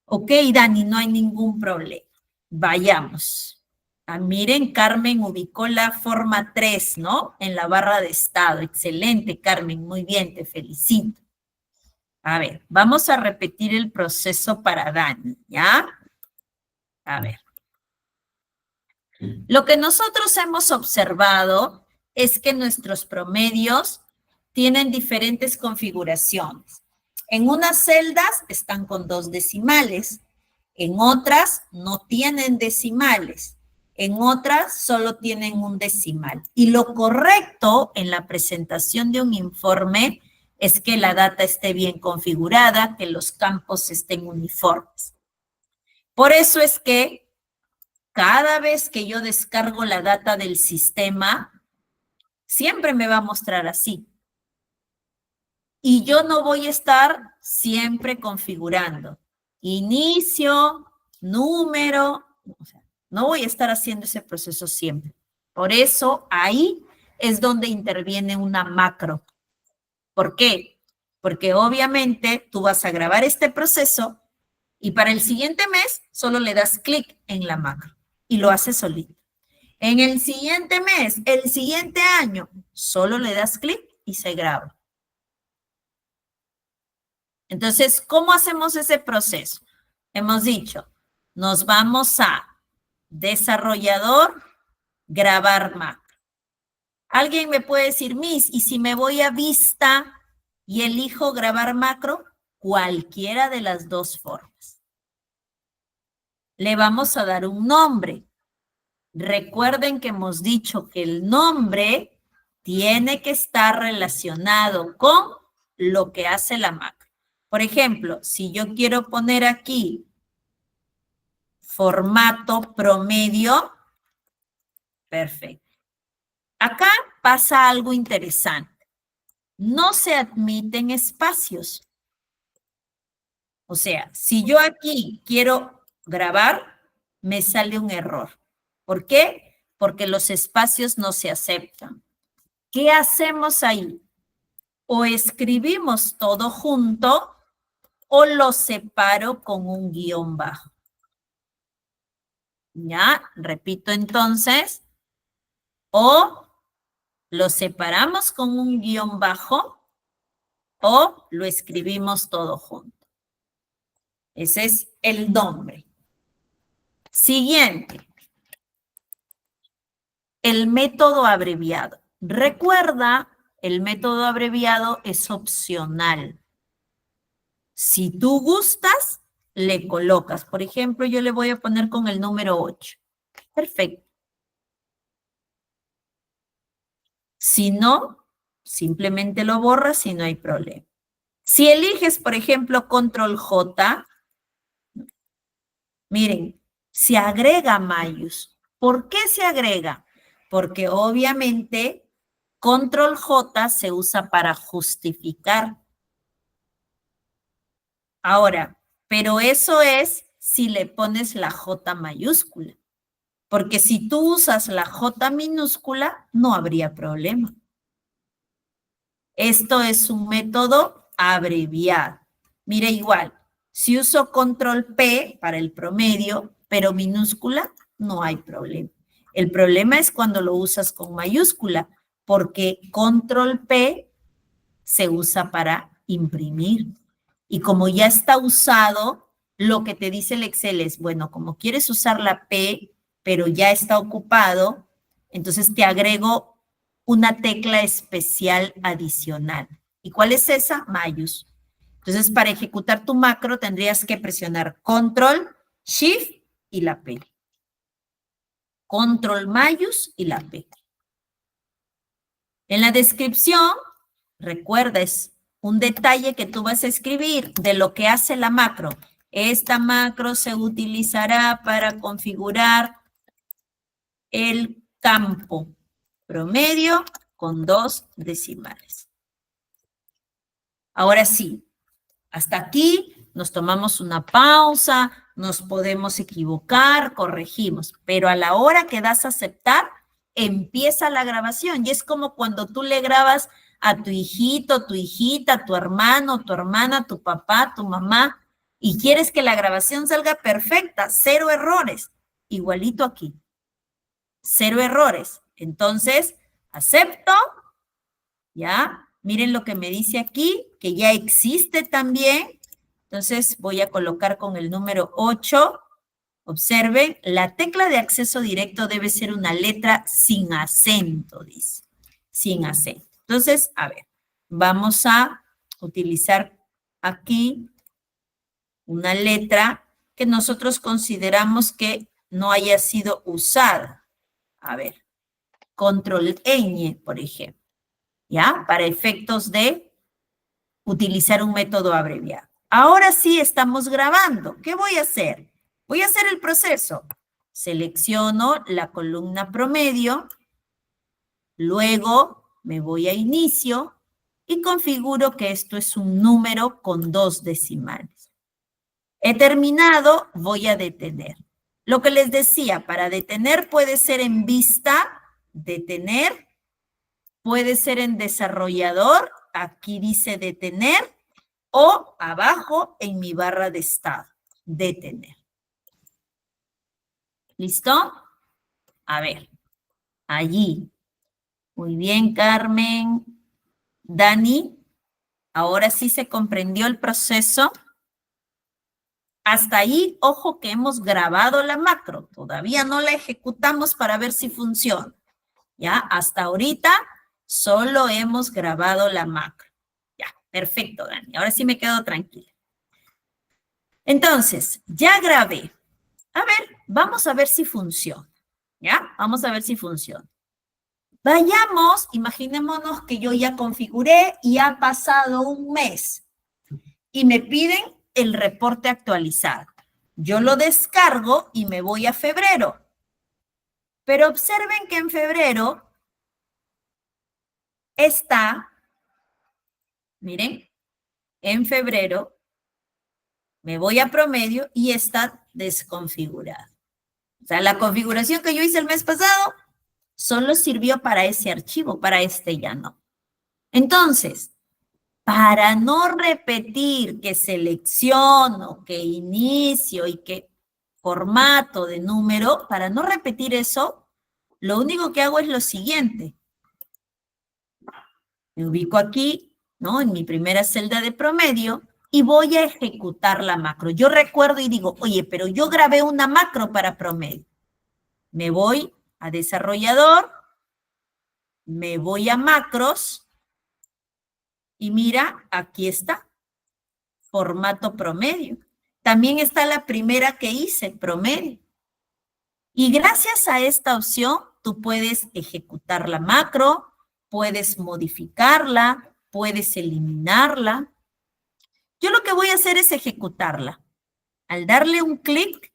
Ok, Dani, no hay ningún problema. Vayamos. Ah, miren, Carmen ubicó la forma 3, ¿no? En la barra de estado. Excelente, Carmen, muy bien, te felicito. A ver, vamos a repetir el proceso para Dani, ¿ya? A ver. Lo que nosotros hemos observado es que nuestros promedios tienen diferentes configuraciones. En unas celdas están con 2 decimales, en otras no tienen decimales, en otras solo tienen un decimal. Y lo correcto en la presentación de un informe es que la data esté bien configurada, que los campos estén uniformes. Por eso es que cada vez que yo descargo la data del sistema, siempre me va a mostrar así. Y yo no voy a estar siempre configurando. Inicio, número, o sea, no voy a estar haciendo ese proceso siempre. Por eso ahí es donde interviene una macro. ¿Por qué? Porque obviamente tú vas a grabar este proceso y para el siguiente mes solo le das clic en la macro y lo haces solito. En el siguiente mes, el siguiente año, solo le das clic y se graba. Entonces, ¿cómo hacemos ese proceso? Hemos dicho, nos vamos a desarrollador, grabar macro. Alguien me puede decir, Miss, ¿y si me voy a vista y elijo grabar macro? Cualquiera de las dos formas. Le vamos a dar un nombre. Recuerden que hemos dicho que el nombre tiene que estar relacionado con lo que hace la macro. Por ejemplo, si yo quiero poner aquí formato promedio, perfecto. Acá pasa algo interesante. No se admiten espacios. O sea, si yo aquí quiero grabar, me sale un error. ¿Por qué? Porque los espacios no se aceptan. ¿Qué hacemos ahí? O escribimos todo junto o lo separo con un guión bajo. ¿Ya? Repito entonces. O lo separamos con un guión bajo o lo escribimos todo junto. Ese es el nombre. Siguiente. El método abreviado. Recuerda, el método abreviado es opcional. Si tú gustas, le colocas. Por ejemplo, yo le voy a poner con el número 8. Perfecto. Si no, simplemente lo borras y no hay problema. Si eliges, por ejemplo, control J, miren, se agrega Mayus. ¿Por qué se agrega? Porque obviamente control J se usa para justificar. Ahora, pero eso es si le pones la J mayúscula. Porque si tú usas la J minúscula, no habría problema. Esto es un método abreviado. Mira, igual, si uso control P para el promedio, pero minúscula, no hay problema. El problema es cuando lo usas con mayúscula, porque control P se usa para imprimir. Y como ya está usado, lo que te dice el Excel es, bueno, como quieres usar la P, pero ya está ocupado, entonces te agrego una tecla especial adicional. ¿Y cuál es esa? Mayús. Entonces, para ejecutar tu macro tendrías que presionar Control, Shift y la P. Control mayús y la P. En la descripción, recuerda, es un detalle que tú vas a escribir de lo que hace la macro. Esta macro se utilizará para configurar el campo promedio con 2 decimales. Ahora sí, hasta aquí nos tomamos una pausa, nos podemos equivocar, corregimos, pero a la hora que das a aceptar, empieza la grabación y es como cuando tú le grabas a tu hijito, tu hijita, tu hermano, tu hermana, tu papá, tu mamá, y quieres que la grabación salga perfecta, 0 errores. Igualito aquí, 0 errores. Entonces, acepto, ¿ya? Miren lo que me dice aquí, que ya existe también. Entonces, voy a colocar con el número 8. Observen, la tecla de acceso directo debe ser una letra sin acento, dice. Sin acento. Entonces, a ver, vamos a utilizar aquí una letra que nosotros consideramos que no haya sido usada. A ver, control ñ, por ejemplo, ¿ya? Para efectos de utilizar un método abreviado. Ahora sí estamos grabando. ¿Qué voy a hacer? Voy a hacer el proceso. Selecciono la columna promedio, luego me voy a inicio y configuro que esto es un número con 2 decimales. He terminado, voy a detener. Lo que les decía, para detener puede ser en vista, detener, puede ser en desarrollador, aquí dice detener, o abajo en mi barra de estado, detener. ¿Listo? A ver, allí. Muy bien, Carmen. Dani, ahora sí se comprendió el proceso. Hasta ahí, ojo que hemos grabado la macro. Todavía no la ejecutamos para ver si funciona. ¿Ya? Hasta ahorita solo hemos grabado la macro. Ya, perfecto, Dani. Ahora sí me quedo tranquila. Entonces, ya grabé. A ver, vamos a ver si funciona. ¿Ya? Vamos a ver si funciona. Vayamos, imaginémonos que yo ya configuré y ha pasado un mes y me piden el reporte actualizado. Yo lo descargo y me voy a febrero. Pero observen que en febrero está, miren, en febrero me voy a promedio y está desconfigurado. O sea, la configuración que yo hice el mes pasado solo sirvió para ese archivo, para este ya no. Entonces, para no repetir que selecciono, que inicio y que formato de número, para no repetir eso, lo único que hago es lo siguiente. Me ubico aquí, ¿no? En mi primera celda de promedio y voy a ejecutar la macro. Yo recuerdo y digo, oye, pero yo grabé una macro para promedio. Me voy a desarrollador, me voy a macros y mira, aquí está, formato promedio. También está la primera que hice, promedio. Y gracias a esta opción, tú puedes ejecutar la macro, puedes modificarla, puedes eliminarla. Yo lo que voy a hacer es ejecutarla. Al darle un clic,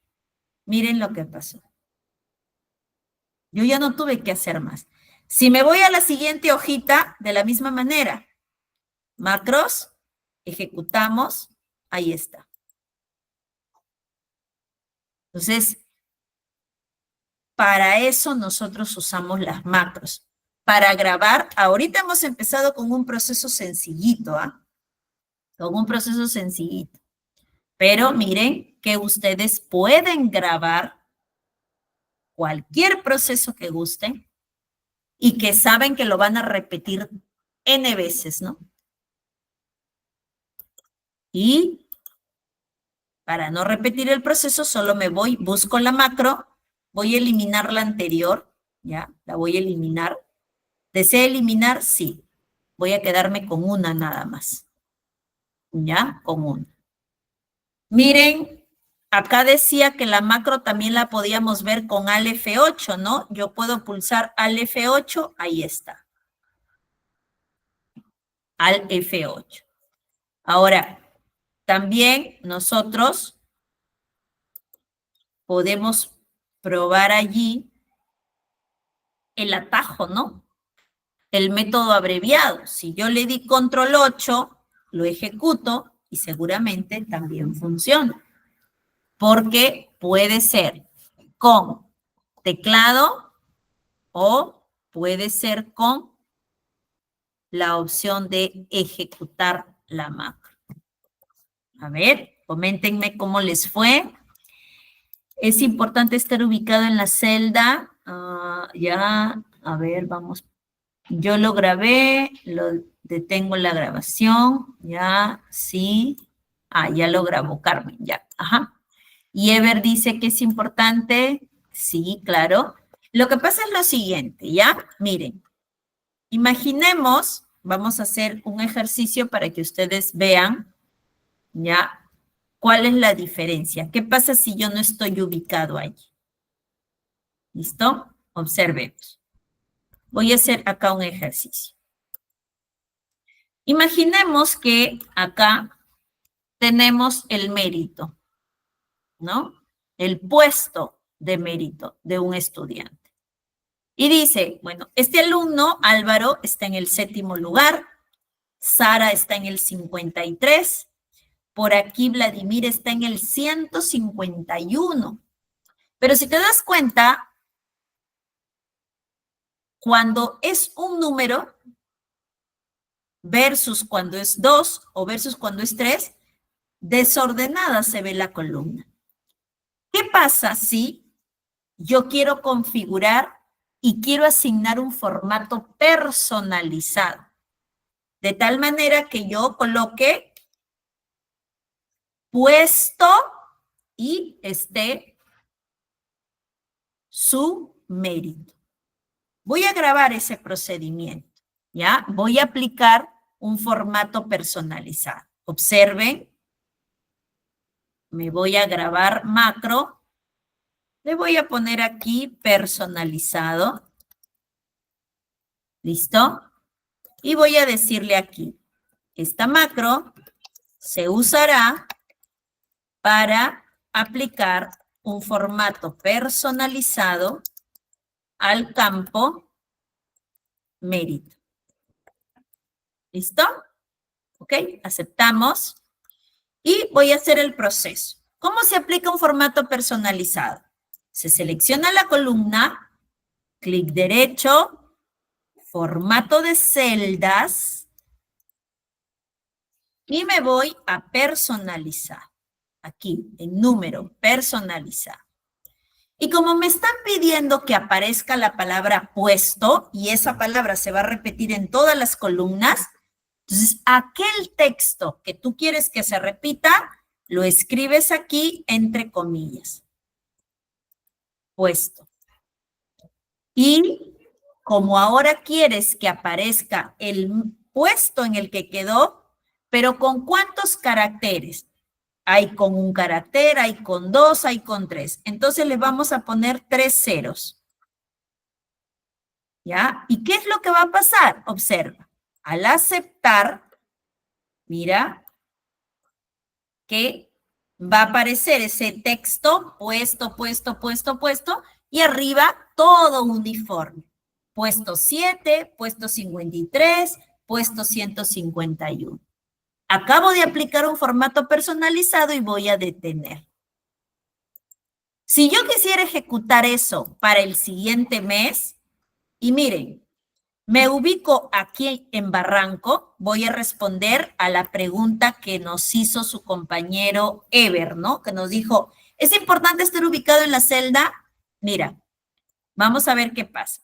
miren lo que pasó. Yo ya no tuve que hacer más. Si me voy a la siguiente hojita, de la misma manera, macros, ejecutamos, ahí está. Entonces, para eso nosotros usamos las macros. Para grabar, ahorita hemos empezado con un proceso sencillito, ¿ah? Con un proceso sencillito. Pero miren que ustedes pueden grabar cualquier proceso que gusten y que saben que lo van a repetir N veces, ¿no? Y para no repetir el proceso, solo me voy, busco la macro, voy a eliminar la anterior, ¿ya? La voy a eliminar. ¿Desea eliminar? Sí. Voy a quedarme con una nada más. ¿Ya? Con una. Miren, acá decía que la macro también la podíamos ver con Alt F8, ¿no? Yo puedo pulsar Alt F8, ahí está. Alt F8. Ahora, también nosotros podemos probar allí el atajo, ¿no? El método abreviado. Si yo le di control 8, lo ejecuto y seguramente también funciona. Porque puede ser con teclado o puede ser con la opción de ejecutar la macro. A ver, coméntenme cómo les fue. Es importante estar ubicado en la celda. Ya, a ver, vamos. Yo lo grabé, lo detengo la grabación. Ya, sí. Ya lo grabó Carmen, ya. Ajá. Y Ever dice que es importante. Sí, claro. Lo que pasa es lo siguiente, ¿ya? Miren, imaginemos, vamos a hacer un ejercicio para que ustedes vean, ¿ya? ¿Cuál es la diferencia? ¿Qué pasa si yo no estoy ubicado allí? ¿Listo? Observemos. Voy a hacer acá un ejercicio. Imaginemos que acá tenemos el mérito, ¿no? El puesto de mérito de un estudiante. Y dice, bueno, este alumno, Álvaro, está en el 7º lugar, Sara está en el 53, por aquí Vladimir está en el 151. Pero si te das cuenta, cuando es un número versus cuando es 2 o versus cuando es 3, desordenada se ve la columna. ¿Qué pasa si yo quiero configurar y quiero asignar un formato personalizado? De tal manera que yo coloque puesto y esté su mérito. Voy a grabar ese procedimiento, ¿ya? Voy a aplicar un formato personalizado. Observen, me voy a grabar macro, le voy a poner aquí personalizado, ¿listo? Y voy a decirle aquí, esta macro se usará para aplicar un formato personalizado al campo mérito. ¿Listo? ¿Ok? Aceptamos. Y voy a hacer el proceso. ¿Cómo se aplica un formato personalizado? Se selecciona la columna, clic derecho, formato de celdas, y me voy a personalizar. Aquí, en número, personalizar. Y como me están pidiendo que aparezca la palabra puesto, y esa palabra se va a repetir en todas las columnas, entonces aquel texto que tú quieres que se repita, lo escribes aquí entre comillas. Puesto. Y como ahora quieres que aparezca el puesto en el que quedó, pero ¿con cuántos caracteres? Hay con un carácter, hay con 2, hay con 3. Entonces le vamos a poner 3 ceros. ¿Ya? ¿Y qué es lo que va a pasar? Observa. Al aceptar, mira, que va a aparecer ese texto puesto, puesto, puesto, puesto, y arriba todo uniforme. Puesto 7, puesto 53, puesto 151. Acabo de aplicar un formato personalizado y voy a detener. Si yo quisiera ejecutar eso para el siguiente mes, y miren, me ubico aquí en Barranco, voy a responder a la pregunta que nos hizo su compañero Ever, ¿no? Que nos dijo, ¿es importante estar ubicado en la celda? Mira, vamos a ver qué pasa.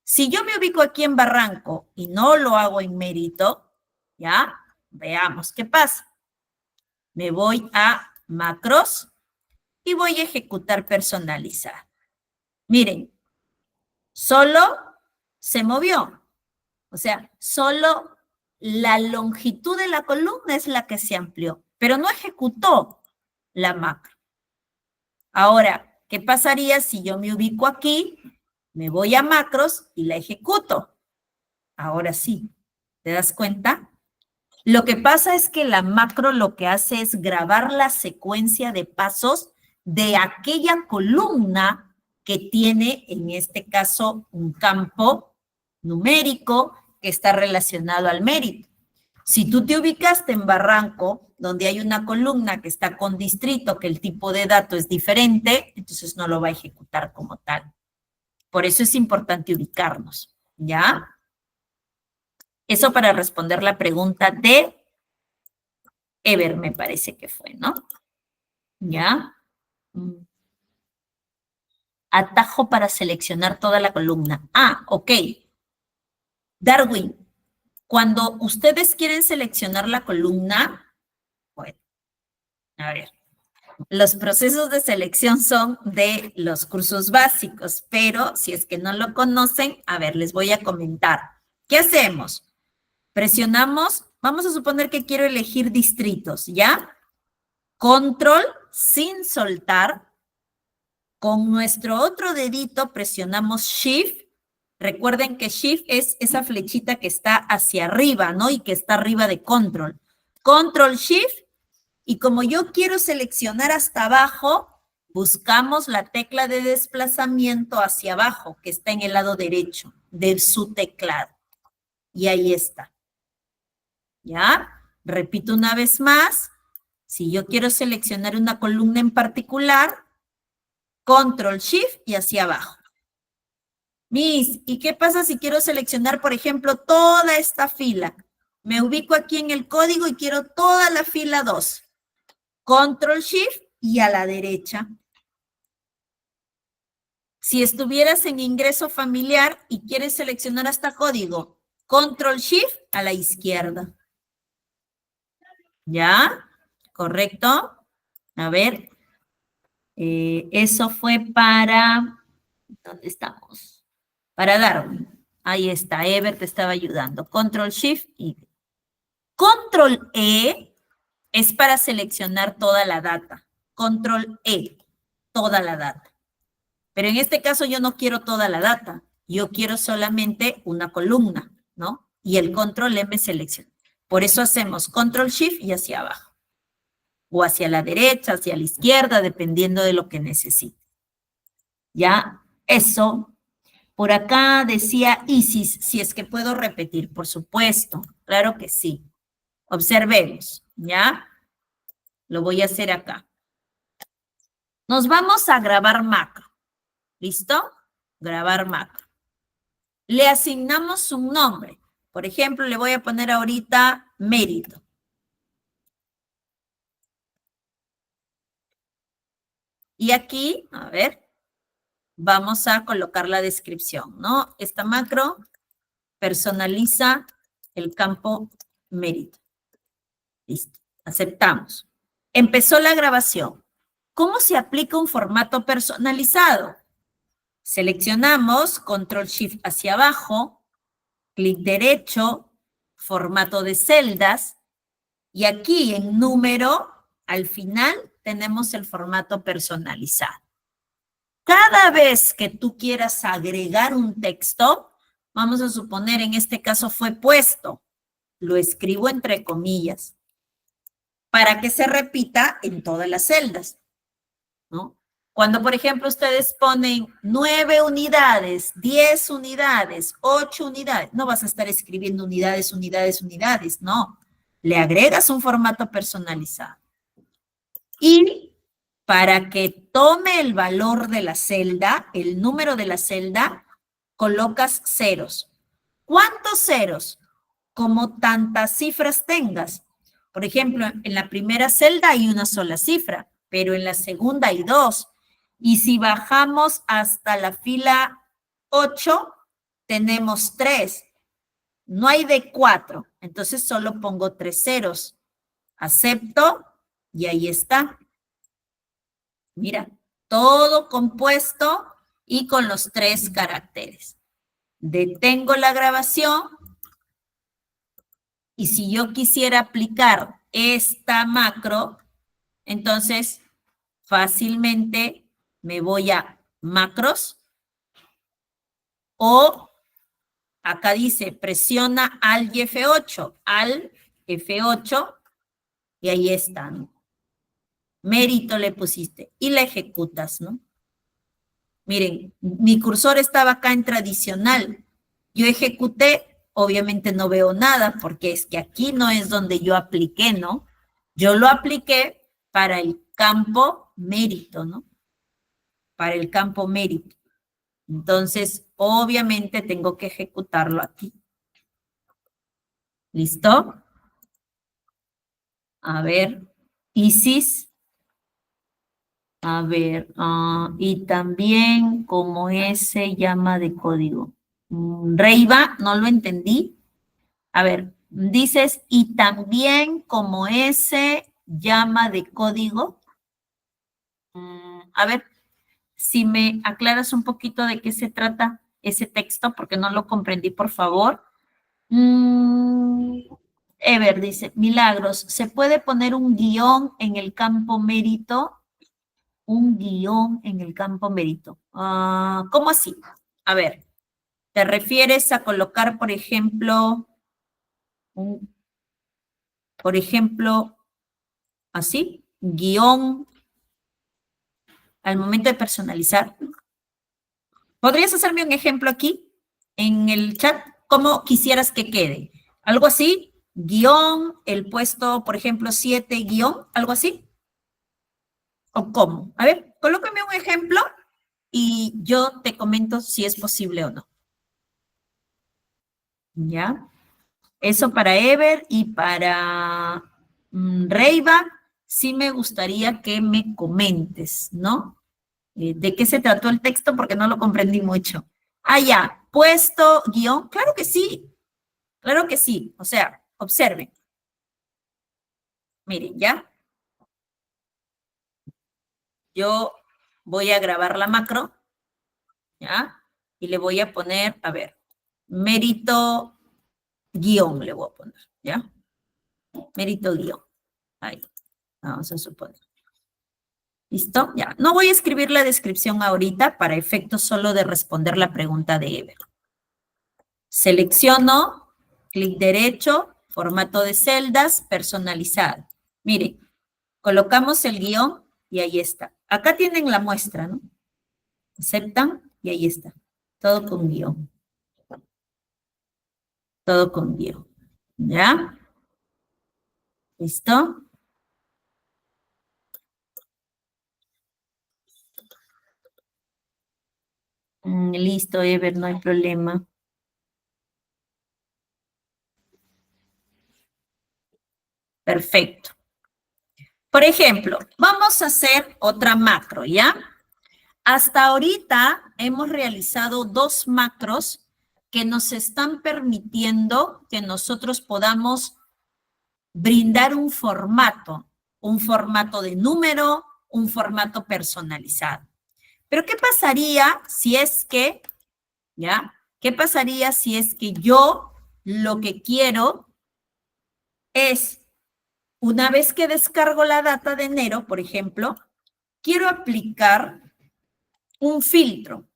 Si yo me ubico aquí en Barranco y no lo hago en mérito, ¿ya? Veamos qué pasa. Me voy a macros y voy a ejecutar personalizar. Miren, solo se movió. O sea, solo la longitud de la columna es la que se amplió, pero no ejecutó la macro. Ahora, ¿qué pasaría si yo me ubico aquí, me voy a macros y la ejecuto? Ahora sí, ¿te das cuenta? Lo que pasa es que la macro lo que hace es grabar la secuencia de pasos de aquella columna que tiene, en este caso, un campo numérico que está relacionado al mérito. Si tú te ubicaste en Barranco, donde hay una columna que está con distrito, que el tipo de dato es diferente, entonces no lo va a ejecutar como tal. Por eso es importante ubicarnos, ¿ya? Eso para responder la pregunta de Ever, me parece que fue, ¿no? ¿Ya? Atajo para seleccionar toda la columna. Ah, ok. Darwin, cuando ustedes quieren seleccionar la columna, bueno, a ver, los procesos de selección son de los cursos básicos, pero si es que no lo conocen, a ver, les voy a comentar. ¿Qué hacemos? Presionamos, vamos a suponer que quiero elegir distritos, ¿ya? Control sin soltar. Con nuestro otro dedito presionamos Shift. Recuerden que Shift es esa flechita que está hacia arriba, ¿no? Y que está arriba de Control. Control Shift. Y como yo quiero seleccionar hasta abajo, buscamos la tecla de desplazamiento hacia abajo, que está en el lado derecho de su teclado. Y ahí está. ¿Ya? Repito una vez más. Si yo quiero seleccionar una columna en particular, Control Shift y hacia abajo. Miss, ¿y qué pasa si quiero seleccionar, por ejemplo, toda esta fila? Me ubico aquí en el código y quiero toda la fila 2. Control Shift y a la derecha. Si estuvieras en ingreso familiar y quieres seleccionar hasta código, Control Shift a la izquierda. ¿Ya? ¿Correcto? A ver. Eso fue para... ¿Dónde estamos? Para Darwin. Ahí está, Ever te estaba ayudando. Control Shift y... Control E es para seleccionar toda la data. Control E, toda la data. Pero en este caso yo no quiero toda la data. Yo quiero solamente una columna, ¿no? Y el Control E me selecciona. Por eso hacemos Control Shift y hacia abajo. O hacia la derecha, hacia la izquierda, dependiendo de lo que necesite. ¿Ya? Eso. Por acá decía Isis, si es que puedo repetir, por supuesto. Claro que sí. Observemos, ¿ya? Lo voy a hacer acá. Nos vamos a grabar macro. ¿Listo? Grabar macro. Le asignamos un nombre. Por ejemplo, le voy a poner ahorita mérito. Y aquí, a ver, vamos a colocar la descripción, ¿no? Esta macro personaliza el campo mérito. Listo, aceptamos. Empezó la grabación. ¿Cómo se aplica un formato personalizado? Seleccionamos Control Shift hacia abajo, clic derecho, formato de celdas, y aquí en número, al final, tenemos el formato personalizado. Cada vez que tú quieras agregar un texto, vamos a suponer en este caso fue puesto, lo escribo entre comillas, para que se repita en todas las celdas, ¿no? Cuando, por ejemplo, ustedes ponen 9 unidades, 10 unidades, 8 unidades, no vas a estar escribiendo unidades, unidades, unidades, no. Le agregas un formato personalizado. Y para que tome el valor de la celda, el número de la celda, colocas ceros. ¿Cuántos ceros? Como tantas cifras tengas. Por ejemplo, en la primera celda hay una sola cifra, pero en la segunda hay dos. Y si bajamos hasta la fila 8, tenemos 3. No hay de 4, entonces solo pongo 3 ceros. Acepto y ahí está. Mira, todo compuesto y con los 3 caracteres. Detengo la grabación y si yo quisiera aplicar esta macro, entonces fácilmente me voy a macros o acá dice presiona Alt y F8, Alt F8 y ahí está, ¿no? Mérito le pusiste y la ejecutas, ¿no? Miren, mi cursor estaba acá en tradicional. Yo ejecuté, obviamente no veo nada porque es que aquí no es donde yo apliqué, ¿no? Yo lo apliqué para el campo mérito, ¿no? Para el campo mérito. Entonces, obviamente tengo que ejecutarlo aquí. ¿Listo? A ver, Isis. A ver, y también como ese llama de código. Reiva, no lo entendí. A ver, dices, y también como ese llama de código. A ver, si me aclaras un poquito de qué se trata ese texto, porque no lo comprendí, por favor. Ever dice, Milagros, ¿se puede poner un guión en el campo mérito? Un guión en el campo mérito. ¿Cómo así? A ver, ¿te refieres a colocar, por ejemplo, así, guión al momento de personalizar? ¿Podrías hacerme un ejemplo aquí en el chat? ¿Cómo quisieras que quede? ¿Algo así? Guión, el puesto, por ejemplo, 7 guión, algo así. ¿O cómo? A ver, colócame un ejemplo y yo te comento si es posible o no. ¿Ya? Eso para Ever y para Reiva, sí me gustaría que me comentes, ¿no? ¿De qué se trató el texto? Porque no lo comprendí mucho. Ah, ya, puesto, guión, claro que sí. O sea, observen. Miren, ¿ya? Yo voy a grabar la macro, ¿ya? Y le voy a poner, a ver, mérito guión le voy a poner, ¿ya? Mérito guión. Ahí, vamos a suponer. ¿Listo? Ya. No voy a escribir la descripción ahorita para efectos solo de responder la pregunta de Ever. Selecciono, clic derecho, formato de celdas, personalizado. Miren, colocamos el guión y ahí está. Acá tienen la muestra, ¿no? Aceptan y ahí está. Todo con guión. Todo con guión. ¿Ya? ¿Listo? Listo, Ever, no hay problema. Perfecto. Por ejemplo, vamos a hacer otra macro, ¿ya? Hasta ahorita hemos realizado 2 macros que nos están permitiendo que nosotros podamos brindar un formato de número, un formato personalizado. Pero ¿qué pasaría si es que, ya? ¿Qué pasaría si es que yo lo que quiero es, una vez que descargo la data de enero, por ejemplo, quiero aplicar un filtro?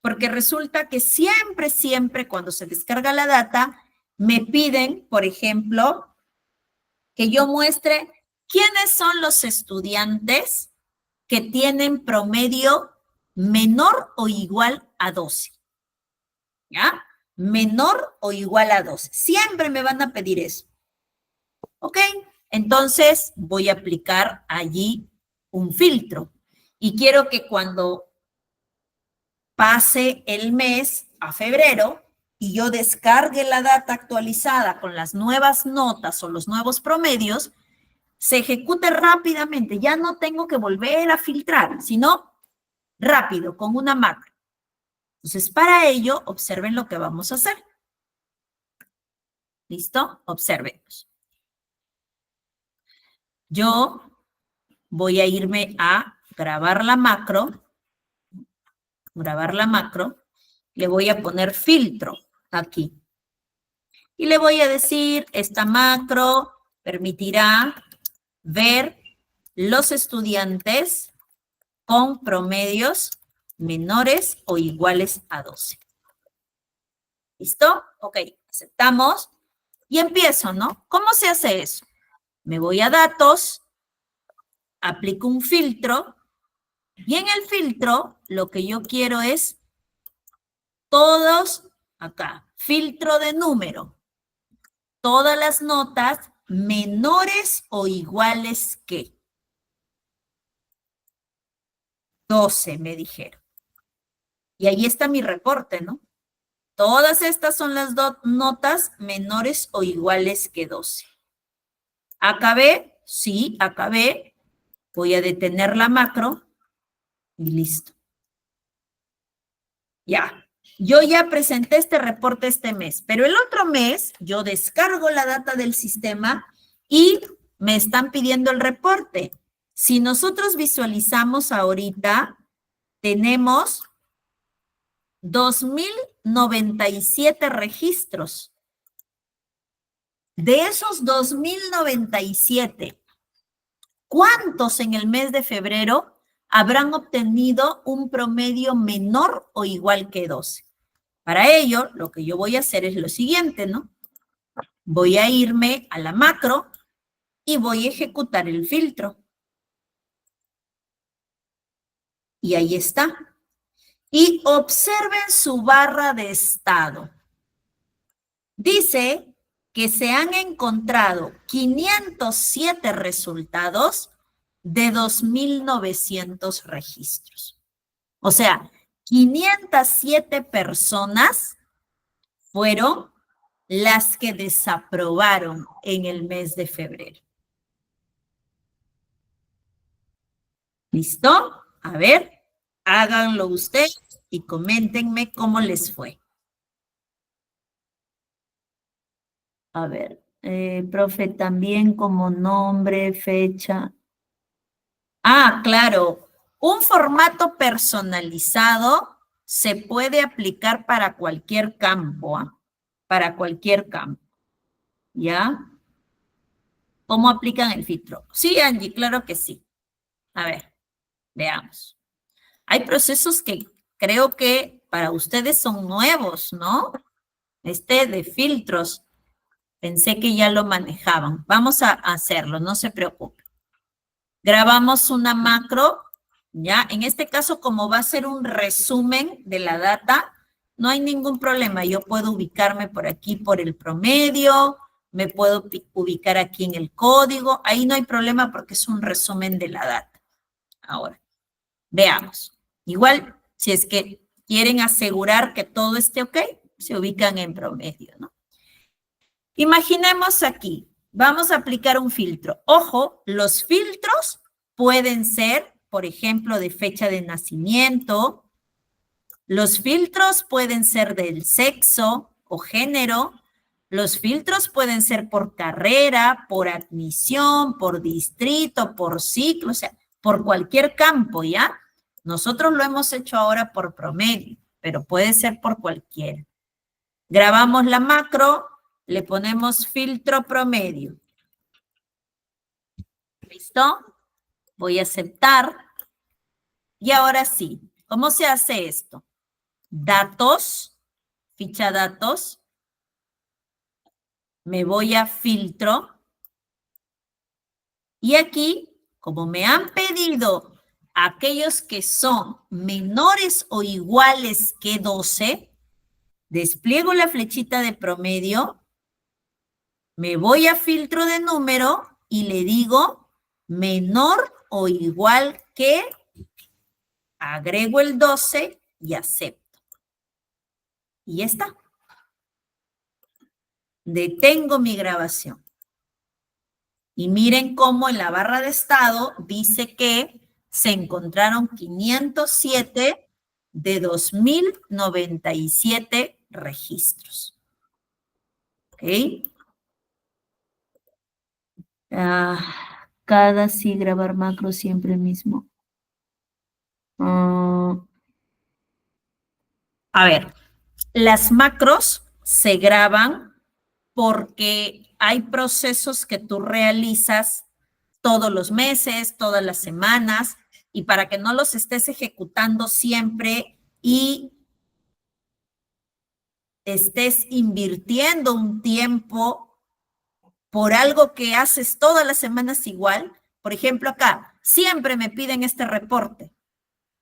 Porque resulta que siempre, siempre cuando se descarga la data, me piden, por ejemplo, que yo muestre quiénes son los estudiantes que tienen promedio menor o igual a 12. ¿Ya? Menor o igual a 12. Siempre me van a pedir eso. ¿Ok? Entonces voy a aplicar allí un filtro. Y quiero que cuando pase el mes a febrero y yo descargue la data actualizada con las nuevas notas o los nuevos promedios, se ejecute rápidamente. Ya no tengo que volver a filtrar, sino rápido, con una macro. Entonces, para ello, observen lo que vamos a hacer. ¿Listo? Observemos. Yo voy a irme a grabar la macro. Le voy a poner filtro aquí. Y le voy a decir, esta macro permitirá ver los estudiantes con promedios menores o iguales a 12. ¿Listo? Ok, aceptamos. Y empiezo, ¿no? ¿Cómo se hace eso? Me voy a datos, aplico un filtro, y en el filtro lo que yo quiero es todos, acá, filtro de número, todas las notas menores o iguales que 12, me dijeron. Y ahí está mi reporte, ¿no? Todas estas son las notas menores o iguales que 12. ¿Acabé? Sí, acabé. Voy a detener la macro y listo. Ya. Yo ya presenté este reporte este mes, pero el otro mes yo descargo la data del sistema y me están pidiendo el reporte. Si nosotros visualizamos ahorita, tenemos 2,097 registros. De esos 2,097, ¿cuántos en el mes de febrero habrán obtenido un promedio menor o igual que 12? Para ello, lo que yo voy a hacer es lo siguiente, ¿no? Voy a irme a la macro y voy a ejecutar el filtro. Y ahí está. Y observen su barra de estado. Dice que se han encontrado 507 resultados de 2,900 registros. O sea, 507 personas fueron las que desaprobaron en el mes de febrero. ¿Listo? A ver, háganlo ustedes y coméntenme cómo les fue. A ver, profe, también como nombre, fecha. Ah, claro. Un formato personalizado se puede aplicar para cualquier campo, ¿ah? Para cualquier campo. ¿Ya? ¿Cómo aplican el filtro? Sí, Angie, claro que sí. A ver, veamos. Hay procesos que creo que para ustedes son nuevos, ¿no? Este de filtros. Pensé que ya lo manejaban. Vamos a hacerlo, no se preocupen. Grabamos una macro, ¿ya? En este caso, como va a ser un resumen de la data, no hay ningún problema. Yo puedo ubicarme por aquí por el promedio, me puedo ubicar aquí en el código. Ahí no hay problema porque es un resumen de la data. Ahora, veamos. Igual, si es que quieren asegurar que todo esté ok, se ubican en promedio, ¿no? Imaginemos aquí, vamos a aplicar un filtro. Ojo, los filtros pueden ser, por ejemplo, de fecha de nacimiento. Los filtros pueden ser del sexo o género. Los filtros pueden ser por carrera, por admisión, por distrito, por ciclo, o sea, por cualquier campo, ¿ya? Nosotros lo hemos hecho ahora por promedio, pero puede ser por cualquiera. Grabamos la macro, le ponemos filtro promedio. ¿Listo? Voy a aceptar. Y ahora sí, ¿cómo se hace esto? datos, ficha datos, me voy a filtro, y aquí, como me han pedido aquellos que son menores o iguales que 12, despliego la flechita de promedio, me voy a filtro de número y le digo menor o igual que, agrego el 12 y acepto. Y ya está. Detengo mi grabación. Y miren cómo en la barra de estado dice que se encontraron 507 de 2097 registros. ¿Ok? Cada sí grabar macro siempre mismo. A ver, las macros se graban porque hay procesos que tú realizas todos los meses, todas las semanas, y para que no los estés ejecutando siempre y estés invirtiendo un tiempo por algo que haces todas las semanas igual. Por ejemplo, acá, siempre me piden este reporte.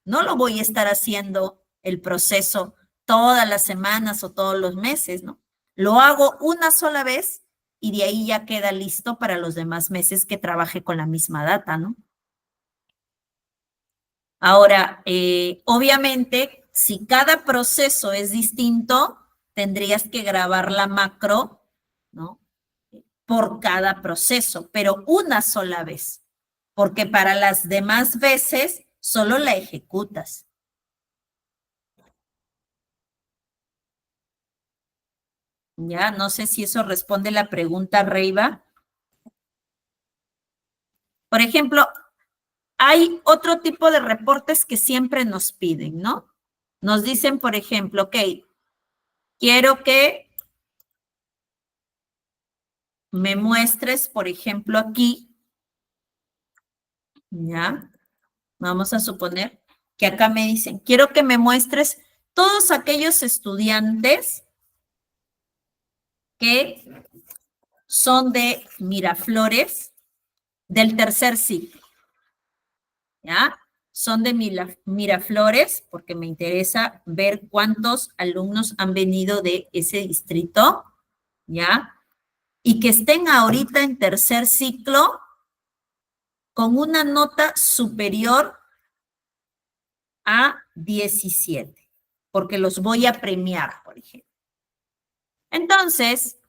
No lo voy a estar haciendo el proceso todas las semanas o todos los meses, ¿no? Lo hago una sola vez y de ahí ya queda listo para los demás meses que trabaje con la misma data, ¿no? Ahora, obviamente, si cada proceso es distinto, tendrías que grabar la macro, ¿no? Por cada proceso, pero una sola vez, porque para las demás veces solo la ejecutas. Ya, no sé si eso responde la pregunta, Reiva. Por ejemplo, hay otro tipo de reportes que siempre nos piden, ¿no? Nos dicen, por ejemplo, ok, quiero que me muestres, por ejemplo, aquí, ¿ya? Vamos a suponer que acá me dicen, quiero que me muestres todos aquellos estudiantes que son de Miraflores del tercer ciclo, ¿ya? Son de Miraflores, porque me interesa ver cuántos alumnos han venido de ese distrito, ¿ya? Y que estén ahorita en tercer ciclo con una nota superior a 17, porque los voy a premiar, por ejemplo. Entonces,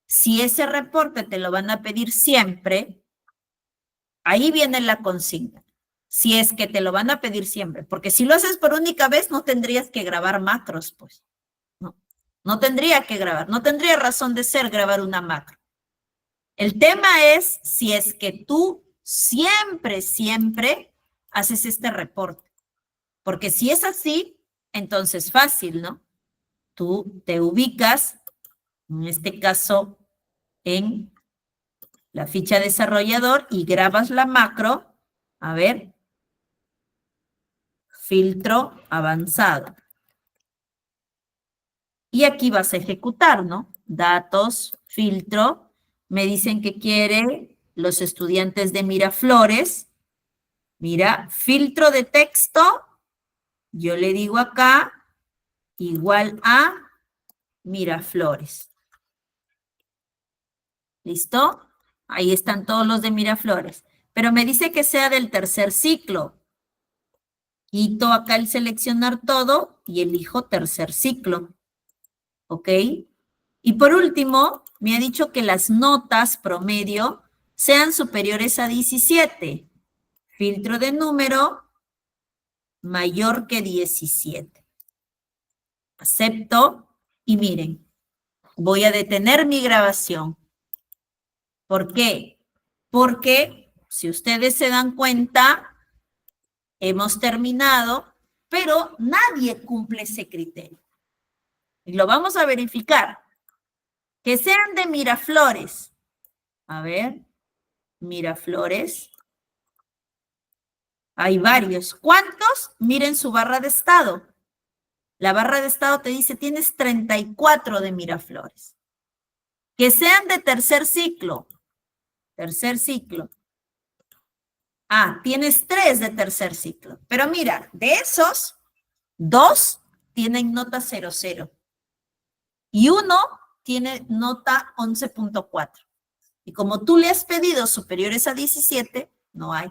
si ese reporte te lo van a pedir siempre, ahí viene la consigna. Si es que te lo van a pedir siempre, porque si lo haces por única vez, no tendrías que grabar macros, pues. No, no tendría que grabar, no tendría razón de ser grabar una macro. El tema es si es que tú siempre haces este reporte. Porque si es así, entonces fácil, ¿no? Tú te ubicas, en este caso, en la ficha desarrollador y grabas la macro. A ver, filtro avanzado. Y aquí vas a ejecutar, ¿no? Datos, filtro. Me dicen que quiere los estudiantes de Miraflores. Mira, filtro de texto. Yo le digo acá, igual a Miraflores. ¿Listo? Ahí están todos los de Miraflores. Pero me dice que sea del tercer ciclo. Quito acá el seleccionar todo y elijo tercer ciclo. ¿Ok? Y por último, me ha dicho que las notas promedio sean superiores a 17. Filtro de número mayor que 17. Acepto y miren, voy a detener mi grabación. ¿Por qué? Porque si ustedes se dan cuenta, hemos terminado, pero nadie cumple ese criterio. Y lo vamos a verificar. Que sean de Miraflores. A ver, Miraflores. Hay varios. ¿Cuántos? Miren su barra de estado. La barra de estado te dice, tienes 34 de Miraflores. Que sean de tercer ciclo. Tercer ciclo. Ah, tienes 3 de tercer ciclo. Pero mira, de esos, 2 tienen nota 00. Y 1 tiene nota 11.4. Y como tú le has pedido superiores a 17, no hay.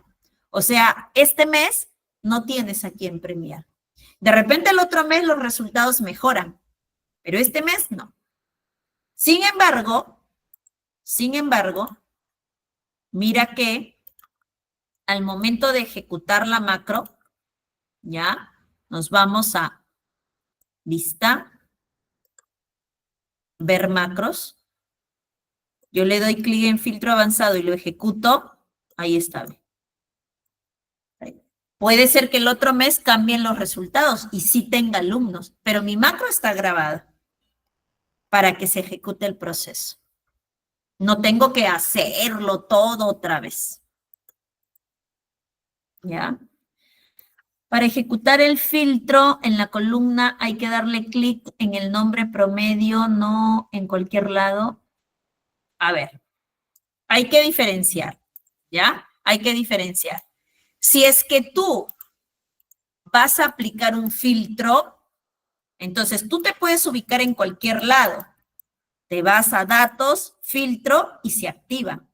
O sea, este mes no tienes a quién premiar. De repente el otro mes los resultados mejoran, pero este mes no. Sin embargo, mira que al momento de ejecutar la macro, ya, nos vamos a vista, ver macros. Yo le doy clic en filtro avanzado y lo ejecuto, ahí está. Puede ser que el otro mes cambien los resultados y sí tenga alumnos, pero mi macro está grabada para que se ejecute el proceso. No tengo que hacerlo todo otra vez. ¿Ya? Para ejecutar el filtro, en la columna hay que darle clic en el nombre promedio, no en cualquier lado. A ver, hay que diferenciar, ¿ya? Hay que diferenciar. Si es que tú vas a aplicar un filtro, entonces tú te puedes ubicar en cualquier lado. Te vas a datos, filtro y se activa.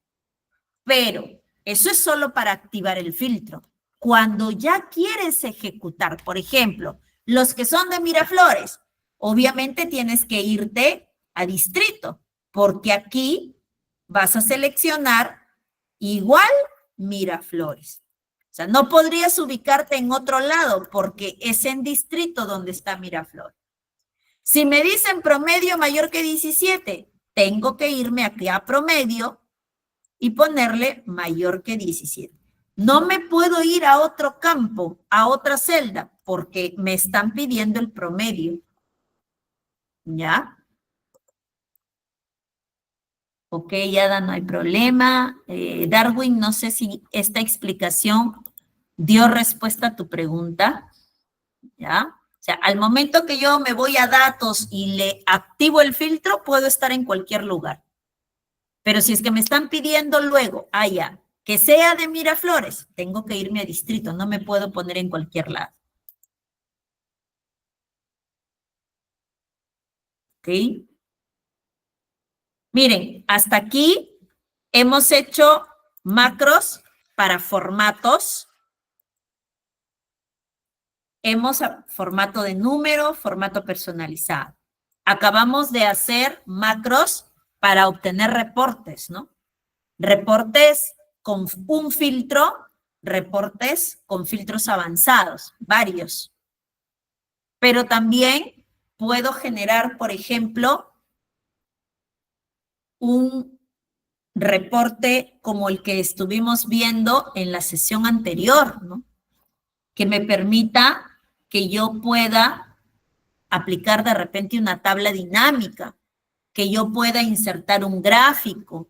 Pero eso es solo para activar el filtro. Cuando ya quieres ejecutar, por ejemplo, los que son de Miraflores, obviamente tienes que irte a distrito, porque aquí vas a seleccionar igual Miraflores. O sea, no podrías ubicarte en otro lado porque es en distrito donde está Miraflores. Si me dicen promedio mayor que 17, tengo que irme aquí a promedio y ponerle mayor que 17. No me puedo ir a otro campo, a otra celda, porque me están pidiendo el promedio. ¿Ya? Ok, Ada, no hay problema. Darwin, no sé si esta explicación dio respuesta a tu pregunta. ¿Ya? O sea, al momento que yo me voy a datos y le activo el filtro, puedo estar en cualquier lugar. Pero si es que me están pidiendo luego, ya, que sea de Miraflores, tengo que irme a distrito, no me puedo poner en cualquier lado. ¿Ok? Miren, hasta aquí hemos hecho macros para formatos. Formato de número, formato personalizado. Acabamos de hacer macros para obtener reportes, ¿no? Reportes con un filtro, reportes con filtros avanzados, varios. Pero también puedo generar, por ejemplo, un reporte como el que estuvimos viendo en la sesión anterior, ¿no? Que me permita que yo pueda aplicar de repente una tabla dinámica, que yo pueda insertar un gráfico.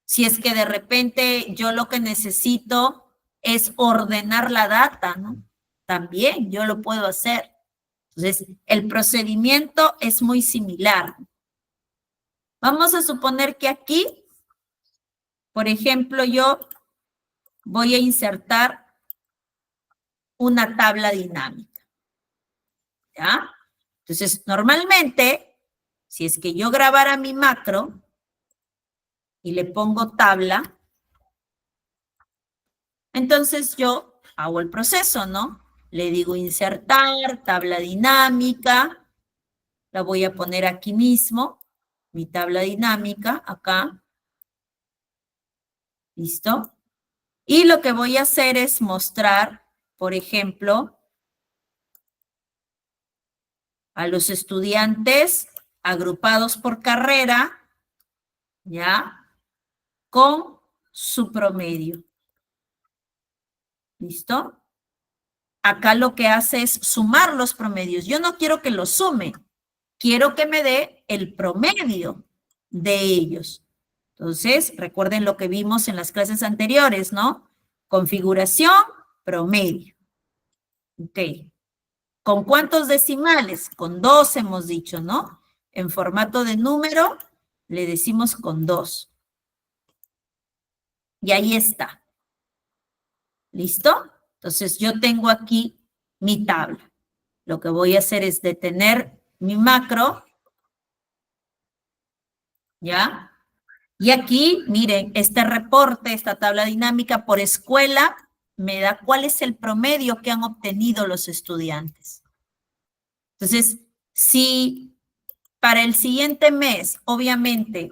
Si es que de repente yo lo que necesito es ordenar la data, ¿no? También yo lo puedo hacer. Entonces, el procedimiento es muy similar. Vamos a suponer que aquí, por ejemplo, yo voy a insertar una tabla dinámica. ¿Ya? Entonces, normalmente, si es que yo grabara mi macro y le pongo tabla, entonces yo hago el proceso, ¿no? Le digo insertar, tabla dinámica, la voy a poner aquí mismo, mi tabla dinámica, acá. ¿Listo? Y lo que voy a hacer es mostrar, por ejemplo, a los estudiantes agrupados por carrera, ¿ya? Con su promedio. ¿Listo? Acá lo que hace es sumar los promedios. Yo no quiero que los sume, quiero que me dé el promedio de ellos. Entonces, recuerden lo que vimos en las clases anteriores, ¿no? Configuración, promedio. Ok. ¿Con cuántos decimales? Con 2 hemos dicho, ¿no? En formato de número le decimos con 2. Y ahí está. ¿Listo? Entonces yo tengo aquí mi tabla. Lo que voy a hacer es detener mi macro, ¿ya? Y aquí, miren, este reporte, esta tabla dinámica por escuela, me da cuál es el promedio que han obtenido los estudiantes. Entonces, si para el siguiente mes, obviamente,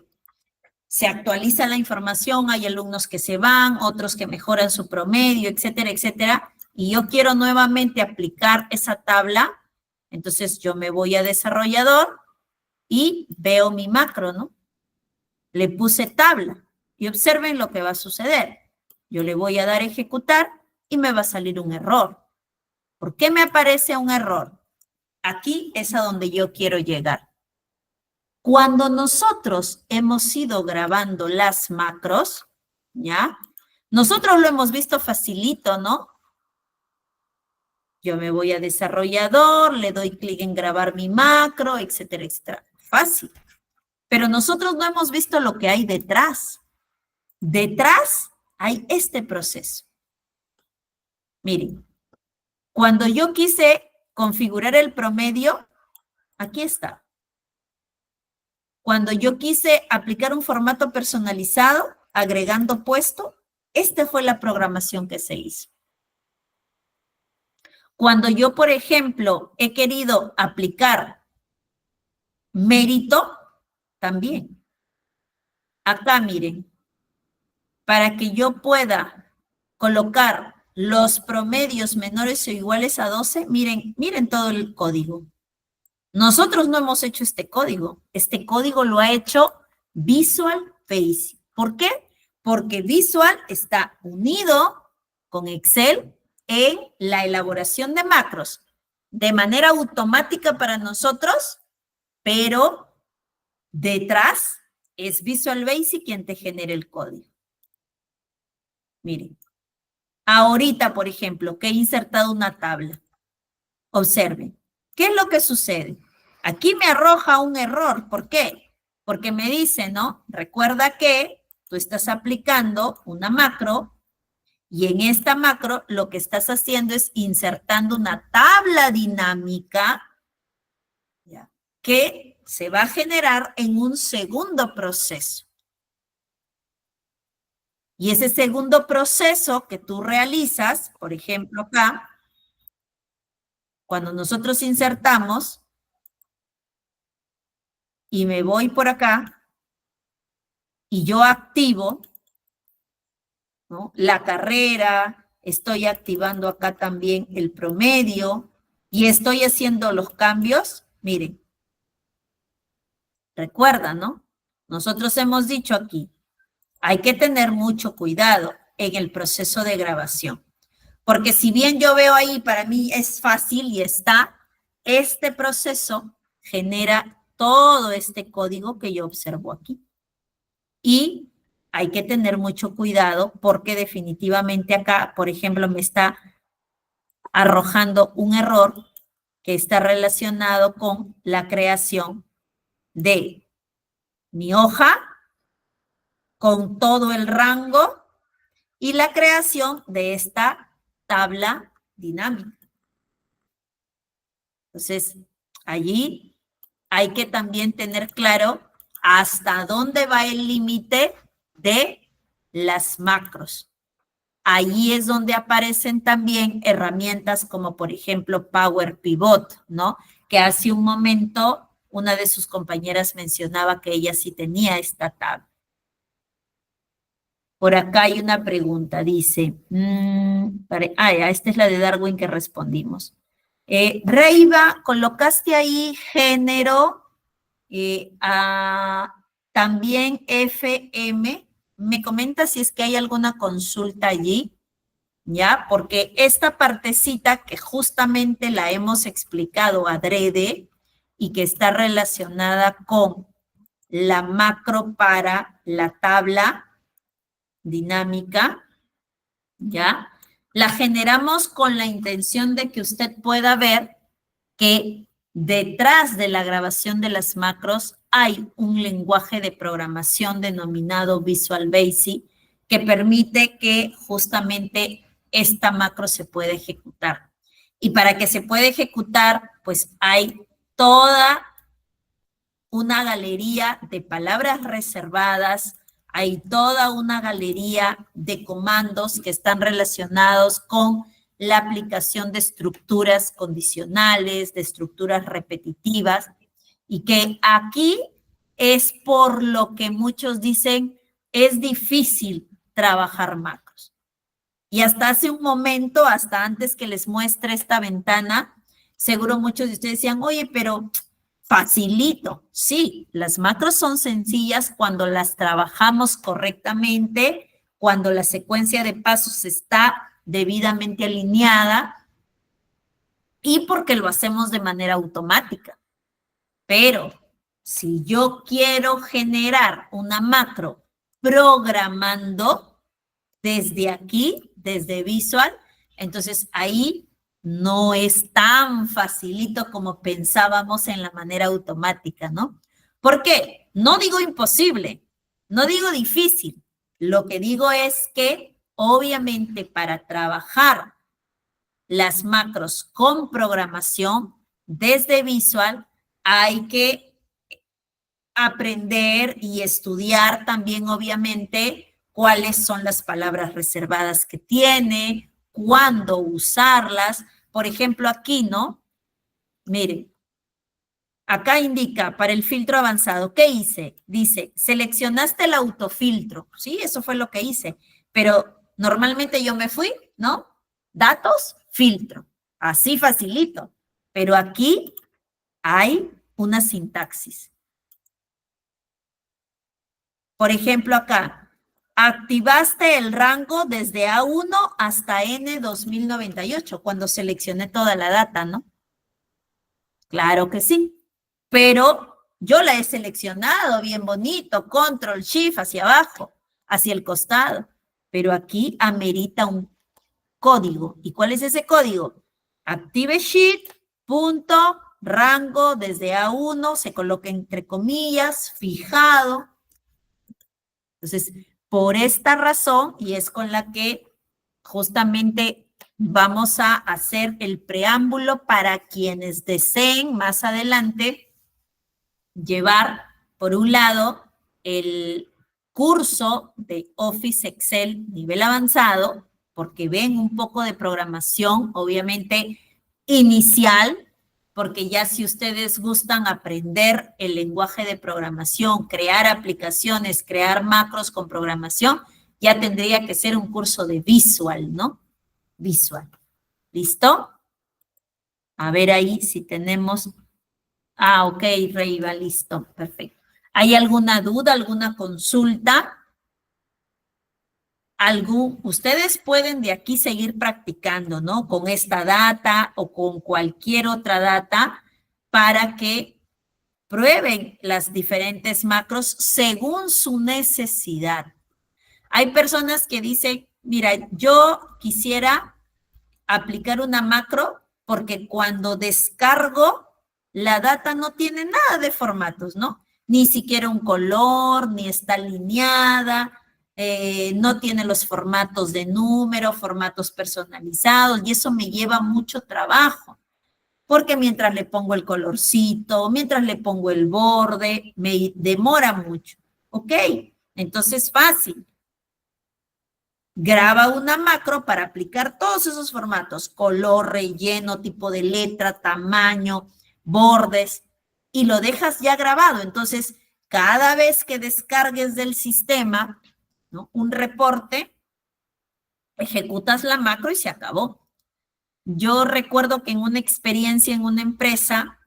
se actualiza la información, hay alumnos que se van, otros que mejoran su promedio, etcétera, etcétera, y yo quiero nuevamente aplicar esa tabla, entonces yo me voy a desarrollador y veo mi macro, ¿no? Le puse tabla y observen lo que va a suceder. Yo le voy a dar a ejecutar y me va a salir un error. ¿Por qué me aparece un error? Aquí es a donde yo quiero llegar. Cuando nosotros hemos ido grabando las macros, ¿ya? Nosotros lo hemos visto facilito, ¿no? Yo me voy a desarrollador, le doy clic en grabar mi macro, etcétera, etcétera. Fácil. Pero nosotros no hemos visto lo que hay detrás. Detrás hay este proceso. Miren, cuando yo quise configurar el promedio, aquí está. Cuando yo quise aplicar un formato personalizado, agregando puesto, esta fue la programación que se hizo. Cuando yo, por ejemplo, he querido aplicar mérito, también. Acá, miren, para que yo pueda colocar los promedios menores o iguales a 12, miren, miren todo el código. Nosotros no hemos hecho este código. Este código lo ha hecho Visual Basic. ¿Por qué? Porque Visual está unido con Excel en la elaboración de macros de manera automática para nosotros, pero detrás es Visual Basic quien te genera el código. Miren, ahorita, por ejemplo, que he insertado una tabla. Observen, ¿qué es lo que sucede? Aquí me arroja un error. ¿Por qué? Porque me dice, ¿no? Recuerda que tú estás aplicando una macro y en esta macro lo que estás haciendo es insertando una tabla dinámica, ¿ya?, que se va a generar en un segundo proceso. Y ese segundo proceso que tú realizas, por ejemplo acá, cuando nosotros insertamos y me voy por acá y yo activo, ¿no?, la carrera, estoy activando acá también el promedio y estoy haciendo los cambios, miren, recuerda, ¿no? Nosotros hemos dicho aquí, hay que tener mucho cuidado en el proceso de grabación. Porque si bien yo veo ahí, para mí es fácil y está, este proceso genera todo este código que yo observo aquí. Y hay que tener mucho cuidado porque definitivamente acá, por ejemplo, me está arrojando un error que está relacionado con la creación de mi hoja con todo el rango y la creación de esta tabla dinámica. Entonces, allí hay que también tener claro hasta dónde va el límite de las macros. Allí es donde aparecen también herramientas como, por ejemplo, Power Pivot, ¿no? Que hace un momento una de sus compañeras mencionaba que ella sí tenía esta tabla. Por acá hay una pregunta, dice, esta es la de Darwin que respondimos. Reiva, colocaste ahí género, también FM. Me comenta si es que hay alguna consulta allí, ¿ya? Porque esta partecita que justamente la hemos explicado adrede y que está relacionada con la macro para la tabla dinámica, ¿ya? La generamos con la intención de que usted pueda ver que detrás de la grabación de las macros hay un lenguaje de programación denominado Visual Basic que permite que justamente esta macro se pueda ejecutar. Y para que se pueda ejecutar, pues hay toda una galería de palabras reservadas, hay toda una galería de comandos que están relacionados con la aplicación de estructuras condicionales, de estructuras repetitivas, y que aquí es por lo que muchos dicen es difícil trabajar macros. Y hasta hace un momento, hasta antes que les muestre esta ventana, seguro muchos de ustedes decían, oye, pero facilito. Sí, las macros son sencillas cuando las trabajamos correctamente, cuando la secuencia de pasos está debidamente alineada y porque lo hacemos de manera automática. Pero si yo quiero generar una macro programando desde aquí, desde Visual, entonces ahí no es tan facilito como pensábamos en la manera automática, ¿no? ¿Por qué? No digo imposible, no digo difícil. Lo que digo es que, obviamente, para trabajar las macros con programación desde Visual, hay que aprender y estudiar también, obviamente, cuáles son las palabras reservadas que tiene, cuándo usarlas. Por ejemplo, aquí, ¿no? Miren, acá indica para el filtro avanzado, ¿qué hice? Dice, seleccionaste el autofiltro. Sí, eso fue lo que hice. Pero normalmente yo me fui, ¿no? Datos, filtro. Así facilito. Pero aquí hay una sintaxis. Por ejemplo, acá, activaste el rango desde A1 hasta N2098, cuando seleccioné toda la data, ¿no? Claro que sí, pero yo la he seleccionado bien bonito, control, shift hacia abajo, hacia el costado, pero aquí amerita un código. ¿Y cuál es ese código? Active sheet, punto, rango desde A1, se coloca entre comillas, fijado. Entonces, por esta razón, y es con la que justamente vamos a hacer el preámbulo para quienes deseen más adelante llevar, por un lado, el curso de Office Excel nivel avanzado, porque ven un poco de programación, obviamente inicial, porque ya si ustedes gustan aprender el lenguaje de programación, crear aplicaciones, crear macros con programación, ya tendría que ser un curso de Visual, ¿no? Visual. ¿Listo? A ver ahí si tenemos... Ah, ok, Reiva, listo, perfecto. ¿Hay alguna duda, alguna consulta? Ustedes pueden de aquí seguir practicando, ¿no? Con esta data o con cualquier otra data para que prueben las diferentes macros según su necesidad. Hay personas que dicen, mira, yo quisiera aplicar una macro porque cuando descargo, la data no tiene nada de formatos, ¿no? Ni siquiera un color, ni está alineada, no tiene los formatos de número, formatos personalizados, y eso me lleva mucho trabajo, porque mientras le pongo el colorcito, mientras le pongo el borde, me demora mucho. Ok, entonces fácil. Graba una macro para aplicar todos esos formatos, color, relleno, tipo de letra, tamaño, bordes, y lo dejas ya grabado. Entonces, cada vez que descargues del sistema, ¿no?, un reporte, ejecutas la macro y se acabó. Yo recuerdo que en una experiencia en una empresa,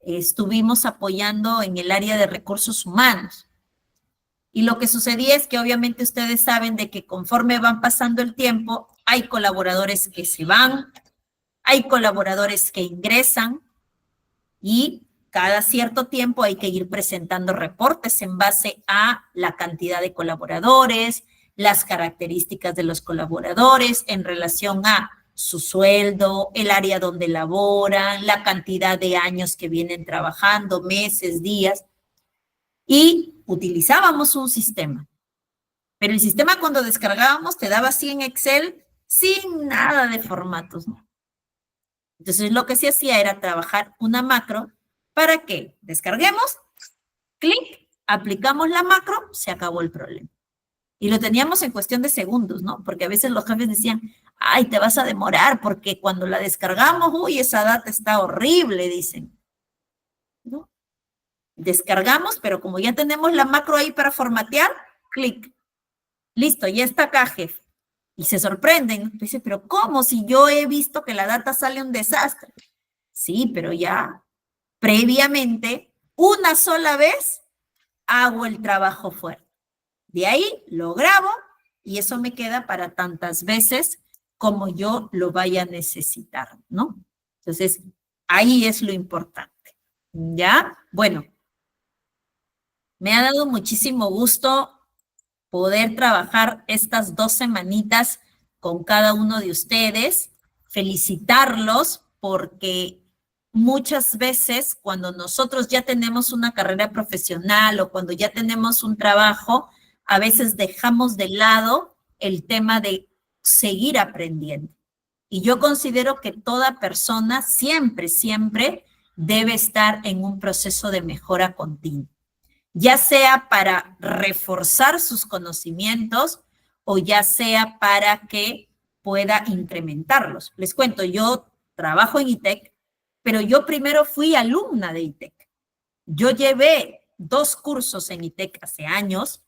estuvimos apoyando en el área de recursos humanos. Y lo que sucedía es que obviamente ustedes saben de que conforme van pasando el tiempo, hay colaboradores que se van, hay colaboradores que ingresan y cada cierto tiempo hay que ir presentando reportes en base a la cantidad de colaboradores, las características de los colaboradores en relación a su sueldo, el área donde laboran, la cantidad de años que vienen trabajando, meses, días, y utilizábamos un sistema. Pero el sistema cuando descargábamos te daba así en Excel sin nada de formatos, ¿no? Entonces lo que se hacía era trabajar una macro para que descarguemos, clic, aplicamos la macro, se acabó el problema. Y lo teníamos en cuestión de segundos, ¿no? Porque a veces los jefes decían, ay, te vas a demorar porque cuando la descargamos, uy, esa data está horrible, dicen. ¿No? Descargamos, pero como ya tenemos la macro ahí para formatear, clic. Listo, ya está acá, jefe. Y se sorprenden. Dice, pero ¿cómo? Si yo he visto que la data sale un desastre. Sí, pero ya previamente, una sola vez, hago el trabajo fuerte. De ahí lo grabo y eso me queda para tantas veces como yo lo vaya a necesitar, ¿no? Entonces, ahí es lo importante. ¿Ya? Bueno, me ha dado muchísimo gusto poder trabajar estas 2 semanitas con cada uno de ustedes, felicitarlos porque muchas veces cuando nosotros ya tenemos una carrera profesional o cuando ya tenemos un trabajo, a veces dejamos de lado el tema de seguir aprendiendo. Y yo considero que toda persona siempre, siempre debe estar en un proceso de mejora continua, ya sea para reforzar sus conocimientos o ya sea para que pueda incrementarlos. Les cuento, yo trabajo en ITEC, pero yo primero fui alumna de ITEC. Yo llevé 2 cursos en ITEC hace años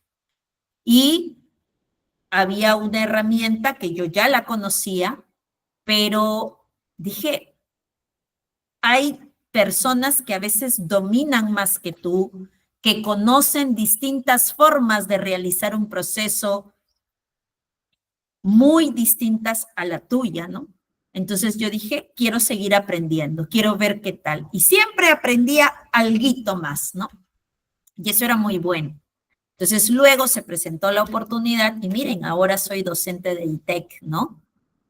y había una herramienta que yo ya la conocía, pero dije, hay personas que a veces dominan más que tú, que conocen distintas formas de realizar un proceso muy distintas a la tuya, ¿no? Entonces yo dije, quiero seguir aprendiendo, quiero ver qué tal. Y siempre aprendía alguito más, ¿no? Y eso era muy bueno. Entonces luego se presentó la oportunidad y miren, ahora soy docente de ITEC, ¿no?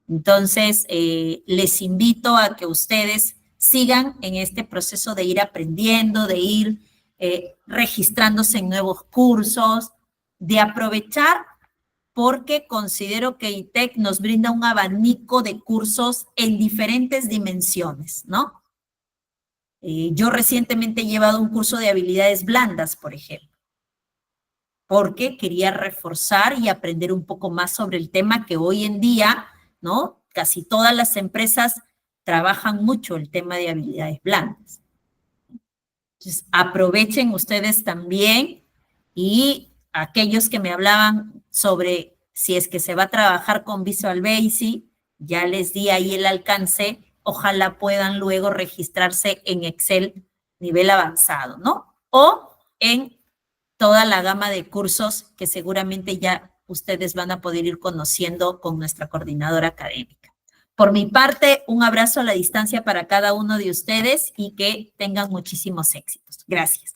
Entonces, les invito a que ustedes sigan en este proceso de ir aprendiendo, de ir registrándose en nuevos cursos, de aprovechar porque considero que ITEC nos brinda un abanico de cursos en diferentes dimensiones, ¿no? Yo recientemente he llevado un curso de habilidades blandas, por ejemplo, porque quería reforzar y aprender un poco más sobre el tema que hoy en día, ¿no? Casi todas las empresas trabajan mucho el tema de habilidades blandas. Entonces, aprovechen ustedes también y aquellos que me hablaban sobre si es que se va a trabajar con Visual Basic, ya les di ahí el alcance, ojalá puedan luego registrarse en Excel nivel avanzado, ¿no? O en toda la gama de cursos que seguramente ya ustedes van a poder ir conociendo con nuestra coordinadora académica. Por mi parte, un abrazo a la distancia para cada uno de ustedes y que tengan muchísimos éxitos. Gracias.